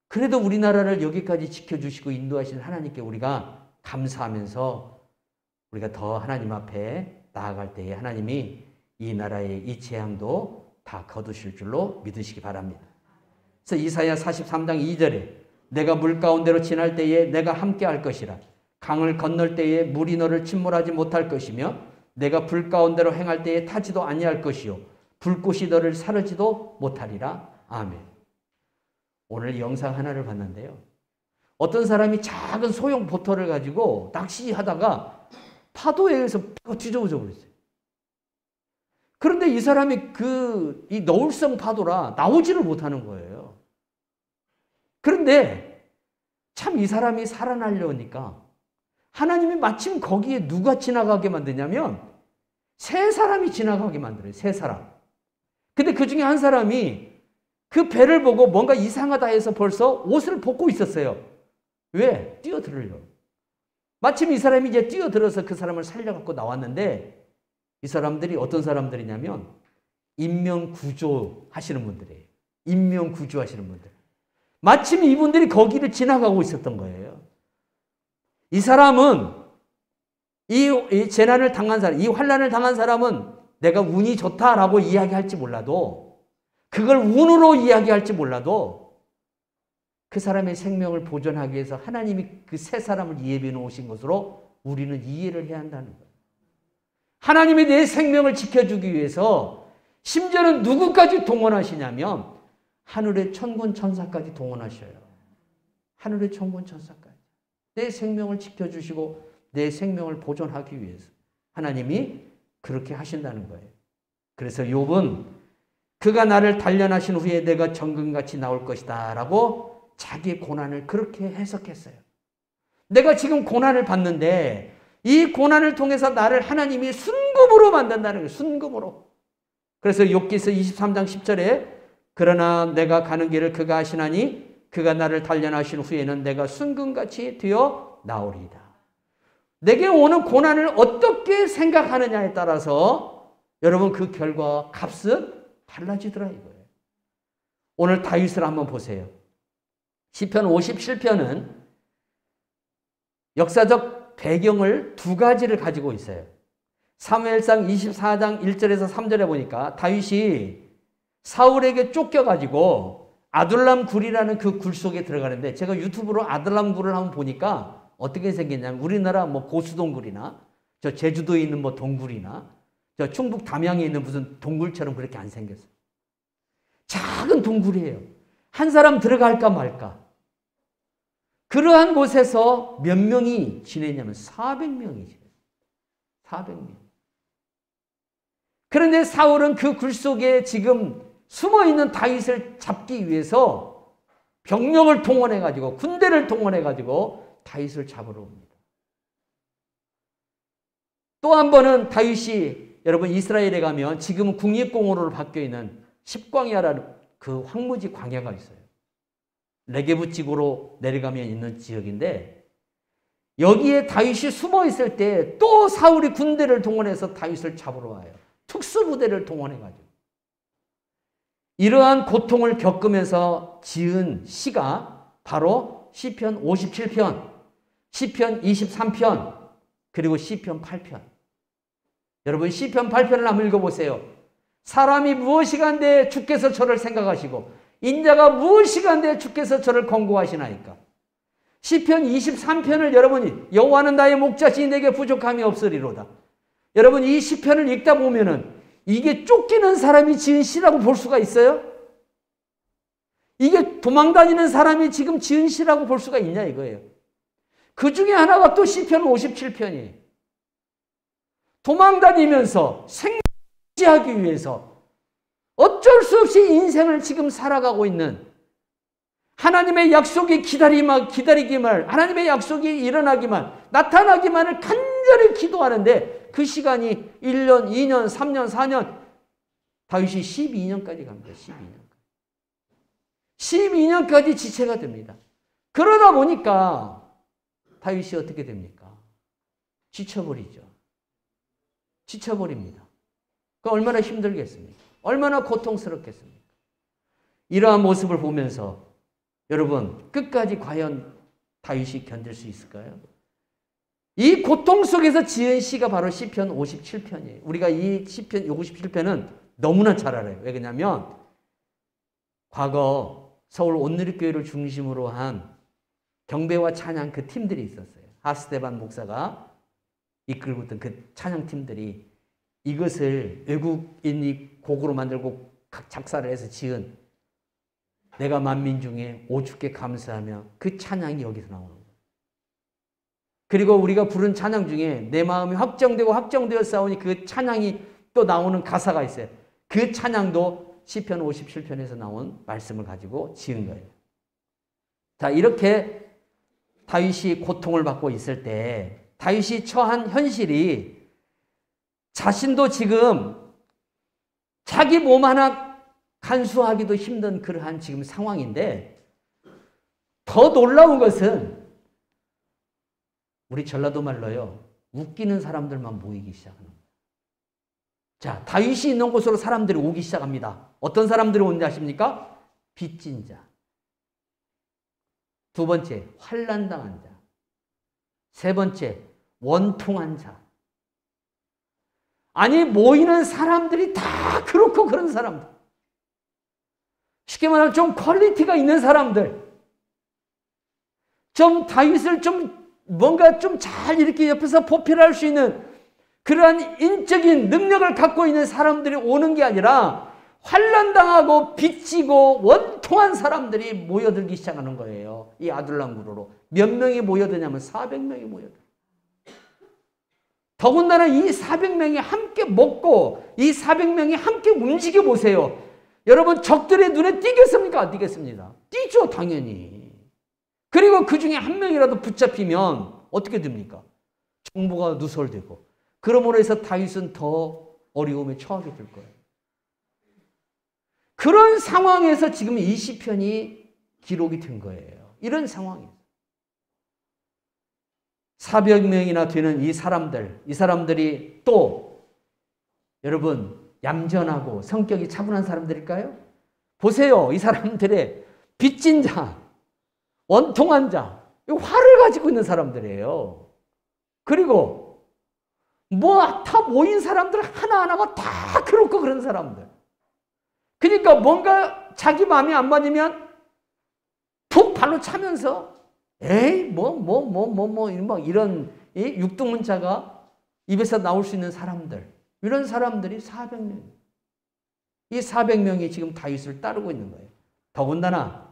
그래도 우리나라를 여기까지 지켜주시고 인도하시는 하나님께 우리가 감사하면서 우리가 더 하나님 앞에 나아갈 때에 하나님이 이 나라의 이 재앙도 다 거두실 줄로 믿으시기 바랍니다. 그래서 이사야 43장 2절에 내가 물 가운데로 지날 때에 내가 함께 할 것이라. 강을 건널 때에 물이 너를 침몰하지 못할 것이며 내가 불 가운데로 행할 때에 타지도 아니할 것이요 불꽃이 너를 사르지도 못하리라. 아멘. 오늘 영상 하나를 봤는데요. 어떤 사람이 작은 소형 보트를 가지고 낚시하다가 파도에 의해서 뒤져보져 버렸어요. 그런데 이 사람이 이 너울성 파도라 나오지를 못하는 거예요. 그런데 참 이 사람이 살아나려니까 하나님이 마침 거기에 누가 지나가게 만드냐면 세 사람이 지나가게 만들어요. 세 사람. 근데 그 중에 한 사람이 그 배를 보고 뭔가 이상하다 해서 벌써 옷을 벗고 있었어요. 왜? 뛰어들으려고. 마침 이 사람이 이제 뛰어들어서 그 사람을 살려갖고 나왔는데 이 사람들이 어떤 사람들이냐면 인명구조 하시는 분들이에요. 인명구조 하시는 분들. 마침 이분들이 거기를 지나가고 있었던 거예요. 이 사람은 이 재난을 당한 사람, 이 환난을 당한 사람은 내가 운이 좋다라고 이야기할지 몰라도 그걸 운으로 이야기할지 몰라도 그 사람의 생명을 보존하기 위해서 하나님이 그 세 사람을 예비해 놓으신 것으로 우리는 이해를 해야 한다는 거예요. 하나님이 내 생명을 지켜주기 위해서 심지어는 누구까지 동원하시냐면 하늘의 천군 천사까지 동원하셔요. 하늘의 천군 천사까지. 내 생명을 지켜주시고 내 생명을 보존하기 위해서 하나님이 그렇게 하신다는 거예요. 그래서 욥은 그가 나를 단련하신 후에 내가 정금같이 나올 것이다 라고 자기의 고난을 그렇게 해석했어요. 내가 지금 고난을 받는데 이 고난을 통해서 나를 하나님이 순금으로 만든다는 거예요. 순금으로. 그래서 욥기서 23장 10절에 그러나 내가 가는 길을 그가 하시나니 그가 나를 단련하신 후에는 내가 순금같이 되어 나오리이다. 내게 오는 고난을 어떻게 생각하느냐에 따라서 여러분 그 결과 값은 달라지더라 이거예요. 오늘 다윗을 한번 보세요. 시편 57편은 역사적 배경을 두 가지를 가지고 있어요. 사무엘상 24장 1절에서 3절에 보니까 다윗이 사울에게 쫓겨가지고 아둘람 굴이라는 그 굴 속에 들어가는데 제가 유튜브로 아둘람 굴을 한번 보니까 어떻게 생겼냐면 우리나라 뭐 고수동굴이나 저 제주도에 있는 뭐 동굴이나 저 충북 담양에 있는 무슨 동굴처럼 그렇게 안 생겼어요. 작은 동굴이에요. 한 사람 들어갈까 말까. 그러한 곳에서 몇 명이 지내냐면 400명이 지내요. 400명. 그런데 사울은 그 굴 속에 지금 숨어있는 다윗을 잡기 위해서 병력을 동원해가지고 군대를 동원해가지고 다윗을 잡으러 옵니다. 또 한 번은 다윗이 여러분 이스라엘에 가면 지금은 국립공원으로 바뀌어있는 십광야라는 그 황무지 광야가 있어요. 네게부 지구로 내려가면 있는 지역인데 여기에 다윗이 숨어있을 때 또 사울이 군대를 동원해서 다윗을 잡으러 와요. 특수부대를 동원해가지고. 이러한 고통을 겪으면서 지은 시가 바로 시편 57편, 시편 23편, 그리고 시편 8편. 여러분 시편 8편을 한번 읽어보세요. 사람이 무엇이간데 주께서 저를 생각하시고 인자가 무엇이간데 주께서 저를 권고하시나이까. 시편 23편을 여러분이 여호와는 나의 목자시니 내게 부족함이 없으리로다. 여러분 이 시편을 읽다 보면은 이게 쫓기는 사람이 지은 시라고 볼 수가 있어요? 이게 도망다니는 사람이 지금 지은 시라고 볼 수가 있냐 이거예요. 그 중에 하나가 또 시편 57편이에요. 도망다니면서 생존하기 위해서 어쩔 수 없이 인생을 지금 살아가고 있는 하나님의 약속이 기다리기만, 하나님의 약속이 일어나기만, 나타나기만을 간절히 기도하는데 그 시간이 1년, 2년, 3년, 4년, 다윗이 12년까지 갑니다. 12년까지 지체가 됩니다. 그러다 보니까 다윗이 어떻게 됩니까? 지쳐버리죠. 지쳐버립니다. 그 얼마나 힘들겠습니까? 얼마나 고통스럽겠습니까? 이러한 모습을 보면서 여러분 끝까지 과연 다윗이 견딜 수 있을까요? 이 고통 속에서 지은 시가 바로 시편 57편이에요. 우리가 이 시편 57편은 너무나 잘 알아요. 왜 그러냐면 과거 서울 온누리교회를 중심으로 한 경배와 찬양 그 팀들이 있었어요. 하스데반 목사가 이끌고 있던 그 찬양팀들이 이것을 외국인이 곡으로 만들고 작사를 해서 지은 내가 만민 중에 오죽게 감사하며 그 찬양이 여기서 나오는 거예요. 그리고 우리가 부른 찬양 중에 내 마음이 확정되고 확정되어 싸우니 그 찬양이 또 나오는 가사가 있어요. 그 찬양도 시편 57편에서 나온 말씀을 가지고 지은 거예요. 자, 이렇게 다윗이 고통을 받고 있을 때 다윗이 처한 현실이 자신도 지금 자기 몸 하나 간수하기도 힘든 그러한 지금 상황인데 더 놀라운 것은 우리 전라도 말로요. 웃기는 사람들만 모이기 시작하는 거예요. 자, 다윗이 있는 곳으로 사람들이 오기 시작합니다. 어떤 사람들이 오는지 아십니까? 빚진 자. 두 번째, 환난당한 자. 세 번째, 원통한 자. 아니 모이는 사람들이 다 그렇고 그런 사람들. 쉽게 말하면 좀 퀄리티가 있는 사람들. 좀 다윗을 좀 뭔가 좀 잘 이렇게 옆에서 보필할 수 있는 그러한 인적인 능력을 갖고 있는 사람들이 오는 게 아니라 환난당하고 빚지고 원통한 사람들이 모여들기 시작하는 거예요. 이 아둘람구로로. 몇 명이 모여드냐면 400명이 모여들어요. 더군다나 이 400명이 함께 먹고 이 400명이 함께 움직여 보세요. 여러분 적들의 눈에 띄겠습니까? 안 띄겠습니다. 띄죠 당연히. 그리고 그 중에 한 명이라도 붙잡히면 어떻게 됩니까? 정보가 누설되고 그러므로 해서 다윗은 더 어려움에 처하게 될 거예요. 그런 상황에서 지금 이 시편이 기록이 된 거예요. 이런 상황에서 400명이나 되는 이 사람들이 또 여러분 얌전하고 성격이 차분한 사람들일까요? 보세요. 이 사람들의 빚진 자, 원통한 자, 화를 가지고 있는 사람들이에요. 그리고 다 모인 사람들 하나하나가 다 그렇고 그런 사람들. 그러니까 뭔가 자기 마음이 안 맞으면 푹 발로 차면서 에이 막 이런 육두문자가 입에서 나올 수 있는 사람들. 이런 사람들이 400명. 이 400명이 지금 다윗을 따르고 있는 거예요. 더군다나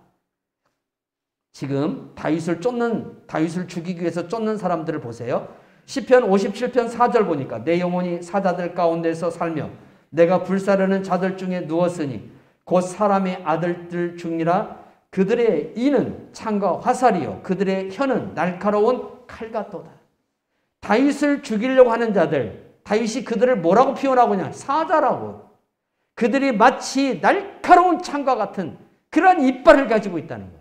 지금 다윗을 죽이기 위해서 쫓는 사람들을 보세요. 시편 57편 4절 보니까 내 영혼이 사자들 가운데서 살며 내가 불사르는 자들 중에 누웠으니 곧 사람의 아들들 중이라 그들의 이는 창과 화살이요 그들의 혀는 날카로운 칼 같도다. 다윗을 죽이려고 하는 자들, 다윗이 그들을 뭐라고 표현하고냐? 사자라고. 그들이 마치 날카로운 창과 같은 그러한 이빨을 가지고 있다는 거예요.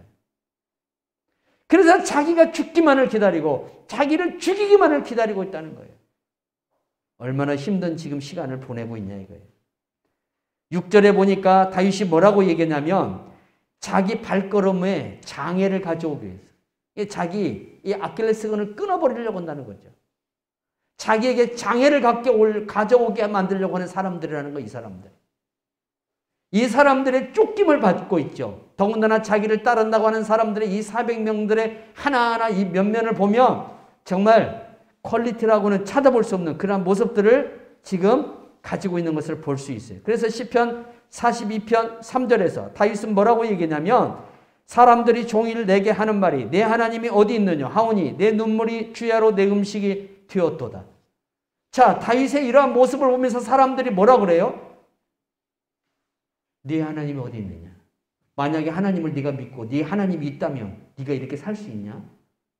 그래서 자기가 죽기만을 기다리고 자기를 죽이기만을 기다리고 있다는 거예요. 얼마나 힘든 지금 시간을 보내고 있냐 이거예요. 6절에 보니까 다윗이 뭐라고 얘기했냐면 자기 발걸음에 장애를 가져오기 위해서 자기 이 아킬레스건을 끊어버리려고 한다는 거죠. 자기에게 장애를 가져오게 만들려고 하는 사람들이라는 거, 이 사람들. 이 사람들의 쫓김을 받고 있죠. 더군다나 자기를 따른다고 하는 사람들의 이 400명들의 하나하나 이 면면을 보면 정말 퀄리티라고는 찾아볼 수 없는 그런 모습들을 지금 가지고 있는 것을 볼 수 있어요. 그래서 시편 42편 3절에서 다윗은 뭐라고 얘기냐면 사람들이 종일 내게 하는 말이 내 하나님이 어디 있느냐 하오니 내 눈물이 주야로 내 음식이 되었도다. 자, 다윗의 이러한 모습을 보면서 사람들이 뭐라 그래요? 네 하나님이 어디 있느냐? 만약에 하나님을 네가 믿고 네 하나님이 있다면 네가 이렇게 살 수 있냐?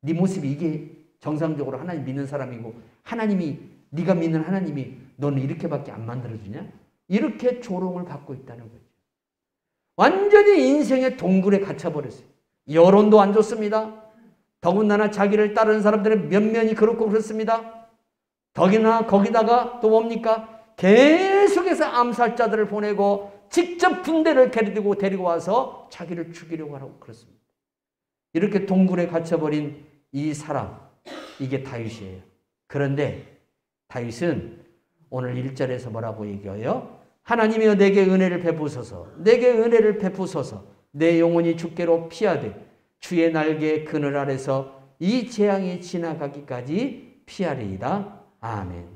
네 모습이 이게 정상적으로 하나님 믿는 사람이고 하나님이 네가 믿는 하나님이 너는 이렇게밖에 안 만들어주냐? 이렇게 조롱을 받고 있다는 거죠. 완전히 인생의 동굴에 갇혀버렸어요. 여론도 안 좋습니다. 더군다나 자기를 따르는 사람들의 면면이 그렇고 그렇습니다. 더기나 거기다가 또 뭡니까? 계속해서 암살자들을 보내고 직접 군대를 데리고 와서 자기를 죽이려고 하라고 그렇습니다. 이렇게 동굴에 갇혀버린 이 사람, 이게 다윗이에요. 그런데 다윗은 오늘 1절에서 뭐라고 얘기해요? 하나님이여 내게 은혜를 베푸소서, 내게 은혜를 베푸소서, 내 영혼이 주께로 피하되 주의 날개 그늘 아래서 이 재앙이 지나가기까지 피하리이다. 아멘.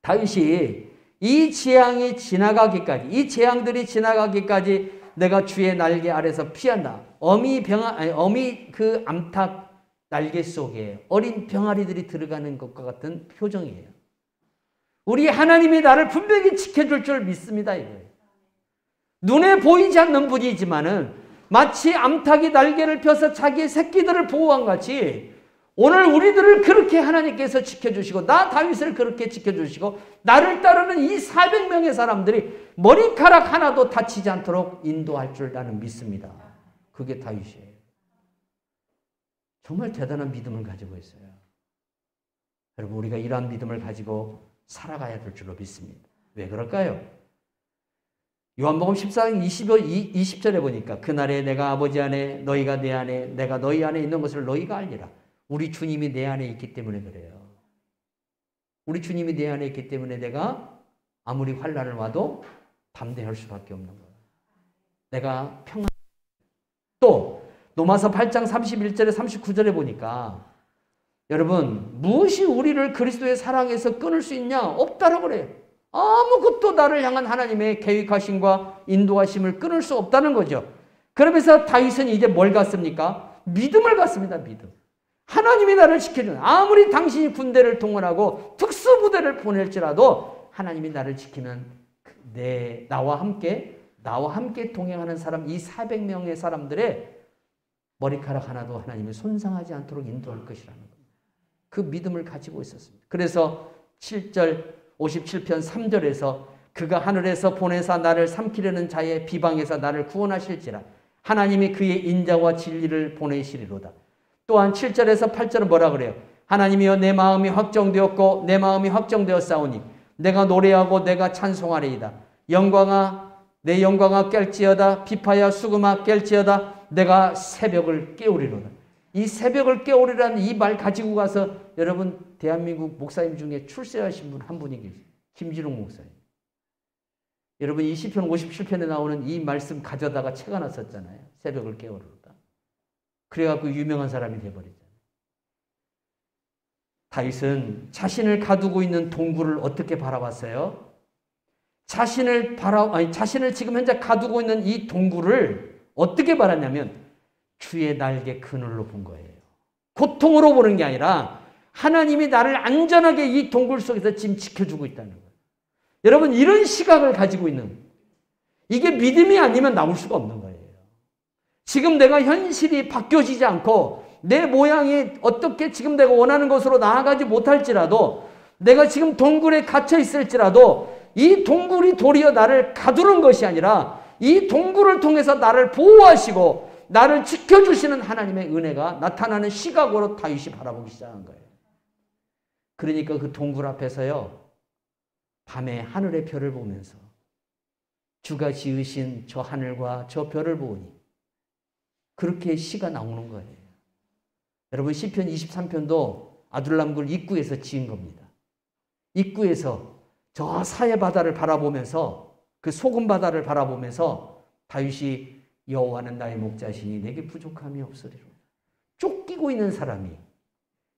다윗이 이 재앙이 지나가기까지, 이 재앙들이 지나가기까지 내가 주의 날개 아래서 피한다. 어미 그 암탉 날개 속에 어린 병아리들이 들어가는 것과 같은 표정이에요. 우리 하나님이 나를 분명히 지켜줄 줄 믿습니다. 이거예요. 눈에 보이지 않는 분이지만은 마치 암탉이 날개를 펴서 자기의 새끼들을 보호한 같이 오늘 우리들을 그렇게 하나님께서 지켜주시고 나 다윗을 그렇게 지켜주시고 나를 따르는 이 400명의 사람들이 머리카락 하나도 다치지 않도록 인도할 줄 나는 믿습니다. 그게 다윗이에요. 정말 대단한 믿음을 가지고 있어요. 여러분 우리가 이러한 믿음을 가지고 살아가야 될 줄로 믿습니다. 왜 그럴까요? 요한복음 14장 20절에 보니까 그날에 내가 아버지 안에 너희가 내 안에 내가 너희 안에 있는 것을 너희가 알리라. 우리 주님이 내 안에 있기 때문에 그래요. 우리 주님이 내 안에 있기 때문에 내가 아무리 환난을 와도 담대할 수밖에 없는 거예요. 내가 평안. 또 로마서 8장 31절에 39절에 보니까 여러분 무엇이 우리를 그리스도의 사랑에서 끊을 수 있냐? 없다라고 그래요. 아무것도 나를 향한 하나님의 계획하심과 인도하심을 끊을 수 없다는 거죠. 그러면서 다윗은 이제 뭘 갖습니까? 믿음을 갖습니다. 믿음. 하나님이 나를 지켜주는 아무리 당신이 군대를 동원하고 특수부대를 보낼지라도 하나님이 나를 지키면 나와 함께 동행하는 사람 이 400명의 사람들의 머리카락 하나도 하나님이 손상하지 않도록 인도할 것이라는 거예요. 그 믿음을 가지고 있었습니다. 그래서 7절 57편 3절에서 그가 하늘에서 보내사 나를 삼키려는 자의 비방에서 나를 구원하실지라 하나님이 그의 인자와 진리를 보내시리로다. 또한 7절에서 8절은 뭐라 그래요? 하나님이여 내 마음이 확정되었고 내 마음이 확정되었사오니 내가 노래하고 내가 찬송하리이다. 내 영광아 깰지어다. 비파야 수금아 깰지어다. 내가 새벽을 깨우리로다. 이 새벽을 깨우리라는 이 말 가지고 가서 여러분 대한민국 목사님 중에 출세하신 분 한 분이 계세요. 김진웅 목사님. 여러분 이 시편 57편에 나오는 이 말씀 가져다가 책 하나 썼잖아요. 새벽을 깨우리로다. 그래갖고 유명한 사람이 돼버리잖아요. 다윗은 자신을 가두고 있는 동굴을 어떻게 바라봤어요? 자신을 지금 현재 가두고 있는 이 동굴을 어떻게 바랐냐면 주의 날개 그늘로 본 거예요. 고통으로 보는 게 아니라 하나님이 나를 안전하게 이 동굴 속에서 지금 지켜주고 있다는 거예요. 여러분 이런 시각을 가지고 있는 이게 믿음이 아니면 나올 수가 없는 거예요. 지금 내가 현실이 바뀌어지지 않고 내 모양이 어떻게 지금 내가 원하는 것으로 나아가지 못할지라도 내가 지금 동굴에 갇혀 있을지라도 이 동굴이 도리어 나를 가두는 것이 아니라 이 동굴을 통해서 나를 보호하시고 나를 지켜주시는 하나님의 은혜가 나타나는 시각으로 다윗이 바라보기 시작한 거예요. 그러니까 그 동굴 앞에서요. 밤에 하늘의 별을 보면서 주가 지으신 저 하늘과 저 별을 보니 그렇게 시가 나오는 거예요. 여러분 시편 23편도 아둘람굴 입구에서 지은 겁니다. 입구에서 저 사해 바다를 바라보면서 그 소금 바다를 바라보면서 다윗이 여호와는 나의 목자시니 내게 부족함이 없으리로다. 쫓기고 있는 사람이,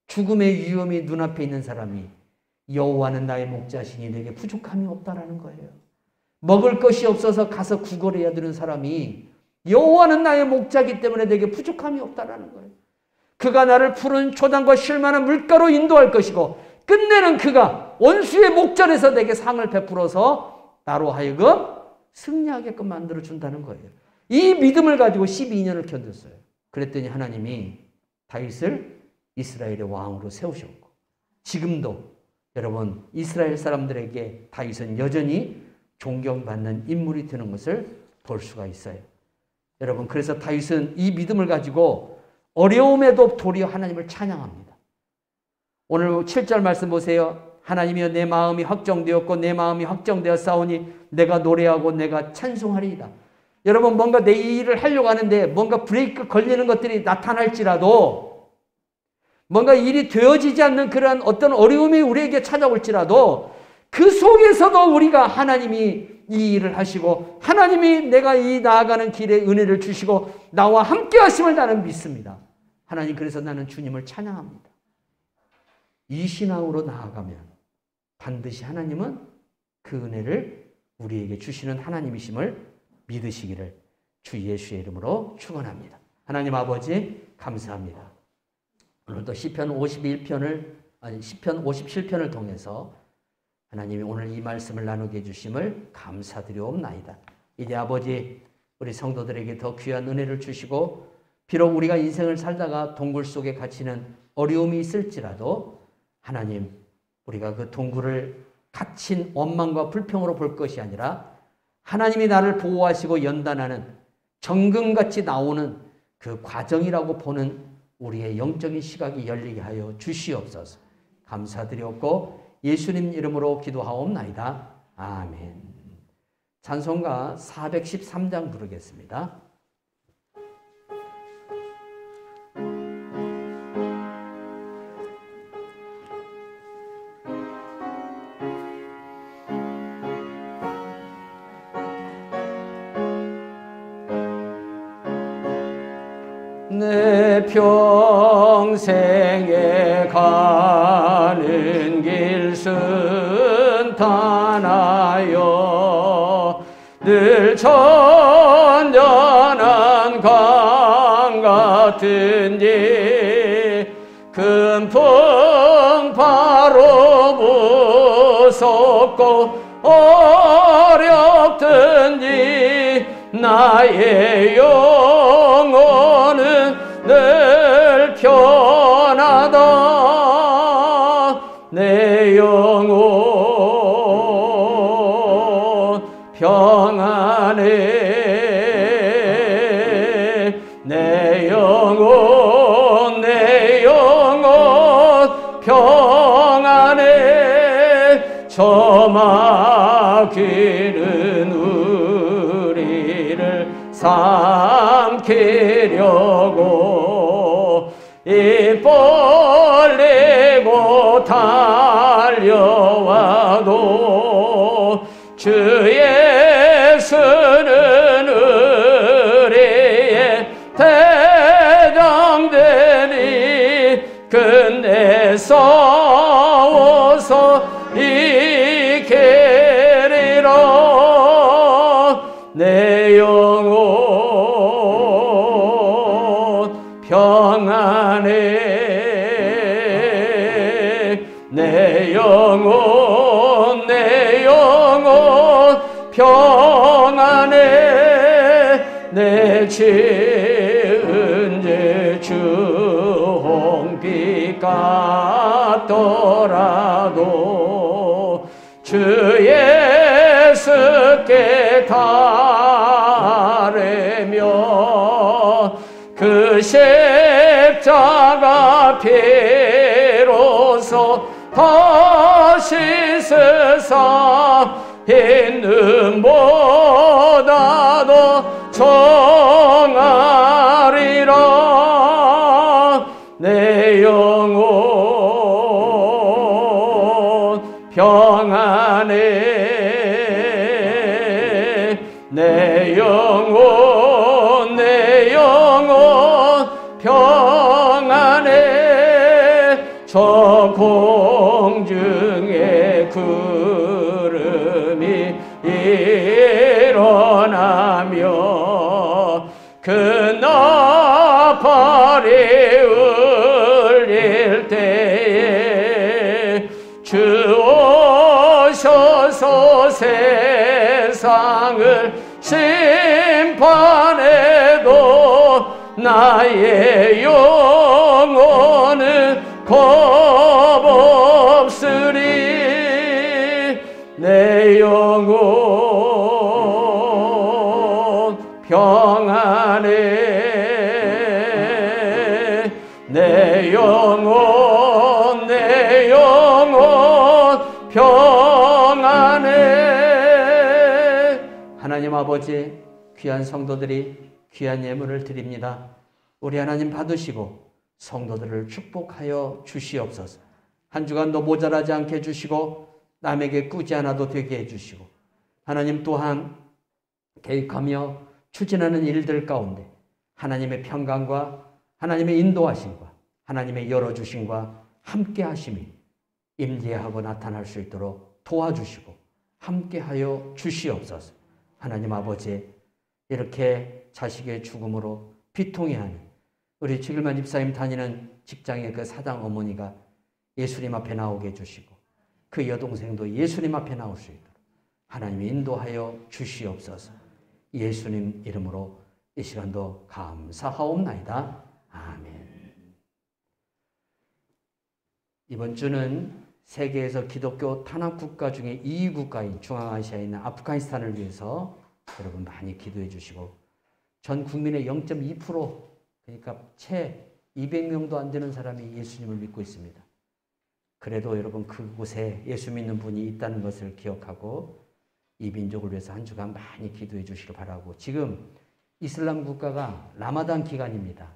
죽음의 위험이 눈앞에 있는 사람이 여호와는 나의 목자시니 내게 부족함이 없다라는 거예요. 먹을 것이 없어서 가서 구걸해야 되는 사람이 여호와는 나의 목자이기 때문에 내게 부족함이 없다라는 거예요. 그가 나를 푸른 초당과 쉴만한 물가로 인도할 것이고 끝내는 그가 원수의 목전에서 내게 상을 베풀어서 나로 하여금 승리하게끔 만들어준다는 거예요. 이 믿음을 가지고 12년을 견뎠어요. 그랬더니 하나님이 다윗을 이스라엘의 왕으로 세우셨고 지금도 여러분 이스라엘 사람들에게 다윗은 여전히 존경받는 인물이 되는 것을 볼 수가 있어요. 여러분 그래서 다윗은 이 믿음을 가지고 어려움에도 도리어 하나님을 찬양합니다. 오늘 7절 말씀 보세요. 하나님이여 내 마음이 확정되었고 내 마음이 확정되었사오니 내가 노래하고 내가 찬송하리이다. 여러분 뭔가 내 일을 하려고 하는데 뭔가 브레이크 걸리는 것들이 나타날지라도 뭔가 일이 되어지지 않는 그런 어떤 어려움이 우리에게 찾아올지라도 그 속에서도 우리가 하나님이 이 일을 하시고 하나님이 내가 이 나아가는 길에 은혜를 주시고 나와 함께 하심을 나는 믿습니다. 하나님 그래서 나는 주님을 찬양합니다. 이 신앙으로 나아가면 반드시 하나님은 그 은혜를 우리에게 주시는 하나님이심을 믿으시기를 주 예수의 이름으로 축원합니다. 하나님 아버지 감사합니다. 오늘도 시편 57편을 통해서 하나님이 오늘 이 말씀을 나누게 해주심을 감사드리옵나이다. 이제 아버지 우리 성도들에게 더 귀한 은혜를 주시고 비록 우리가 인생을 살다가 동굴 속에 갇히는 어려움이 있을지라도 하나님 우리가 그 동굴을 갇힌 원망과 불평으로 볼 것이 아니라 하나님이 나를 보호하시고 연단하는 정금같이 나오는 그 과정이라고 보는 우리의 영적인 시각이 열리게 하여 주시옵소서. 감사드리옵고 예수님 이름으로 기도하옵나이다. 아멘. 찬송가 413장 부르겠습니다. 내 평생에 가는 길 순탄하여 늘 천연한 강 같은지 금풍 바로 무섭고 어렵든지 나의 영혼은 늘 편하다. 내 영혼 평안해. 내 영혼 평안해. 저 막히는 우리를 삼키려고 입 벌리고 달려와도 주 예수는 우리의 대장되니 끝내 싸워서 이기리라. 내 영혼 평안해. 내 영혼 평안해. 내 지은 죄주 홍빛 같더라도 주 예수께 달으며 그 십자가 피로써 다시 세상 있는 보다도 정하리라. 내 영혼 평안해. 내 영혼 평안해. 저 공중의 구름이 일어나며 그 나팔이 울릴 때에 주 오셔서 세상을 심판해도 나의 영혼은 겁없으리. 내 영혼 평안해. 내 영혼 평안해. 하나님 아버지, 귀한 성도들이 귀한 예물을 드립니다. 우리 하나님 받으시고 성도들을 축복하여 주시옵소서. 한 주간도 모자라지 않게 해주시고 남에게 꾸지 않아도 되게 해주시고, 하나님 또한 계획하며 추진하는 일들 가운데 하나님의 평강과 하나님의 인도하심과 하나님의 열어주심과 함께하심이 임재하고 나타날 수 있도록 도와주시고 함께하여 주시옵소서. 하나님 아버지, 이렇게 자식의 죽음으로 비통해하는 우리 최길만 집사님 다니는 직장의 그 사장 어머니가 예수님 앞에 나오게 해주시고 그 여동생도 예수님 앞에 나올 수 있도록 하나님이 인도하여 주시옵소서. 예수님 이름으로 이 시간도 감사하옵나이다. 아멘. 이번 주는 세계에서 기독교 탄압국가 중에 2위 국가인 중앙아시아에 있는 아프가니스탄을 위해서 여러분 많이 기도해 주시고, 전 국민의 0.2%, 그러니까 채 200명도 안 되는 사람이 예수님을 믿고 있습니다. 그래도 여러분 그곳에 예수 믿는 분이 있다는 것을 기억하고 이 민족을 위해서 한 주간 많이 기도해 주시길 바라고, 지금 이슬람 국가가 라마단 기간입니다.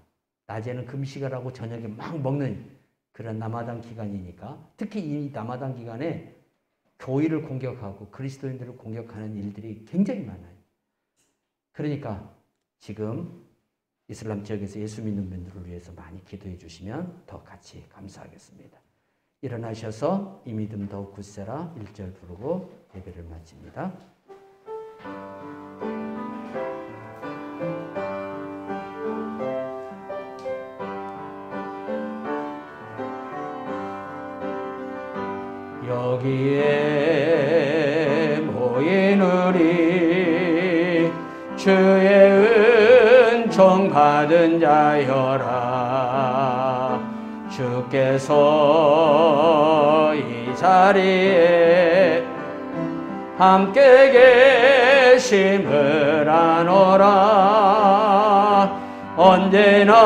낮에는 금식을 하고 저녁에 막 먹는 그런 라마단 기간이니까, 특히 이 라마단 기간에 교회를 공격하고 그리스도인들을 공격하는 일들이 굉장히 많아요. 그러니까 지금 이슬람 지역에서 예수 믿는 분들을 위해서 많이 기도해 주시면 더 같이 감사하겠습니다. 일어나셔서 이 믿음 더욱 굳세라 1절 부르고 예배를 마칩니다. 여기에 모인 우리 주의 은총 받은 자여라. 주께서 이 자리에 함께 계심을 아노라. 언제나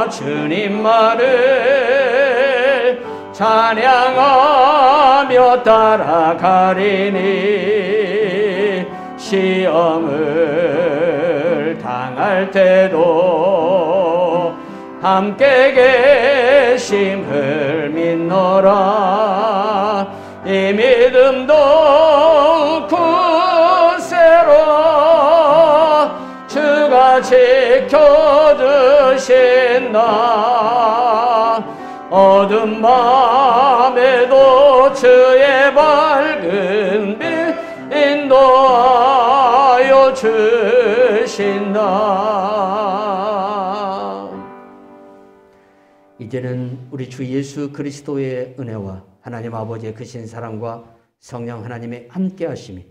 주님만을 찬양하며 따라가리니, 시험을 당할 때도 함께 계심을 믿노라. 이 믿음도 굳세로 주가 지켜주신다. 어두운 밤에도 주의 밝은 빛 인도하여 주신다. 이제는 우리 주 예수 그리스도의 은혜와 하나님 아버지의 크신 사랑과 성령 하나님의 함께 하심이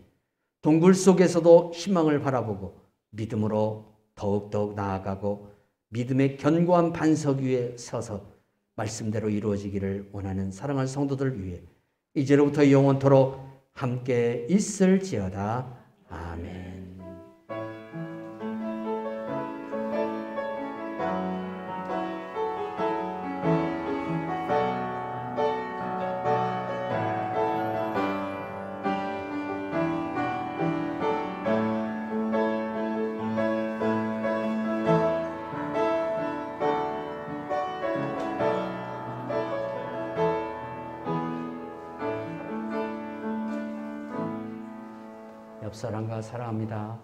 동굴 속에서도 희망을 바라보고 믿음으로 더욱더욱 나아가고 믿음의 견고한 반석 위에 서서 말씀대로 이루어지기를 원하는 사랑하는 성도들을 위해 이제로부터 영원토록 함께 있을지어다. 아멘. 옆사람과 사랑합니다.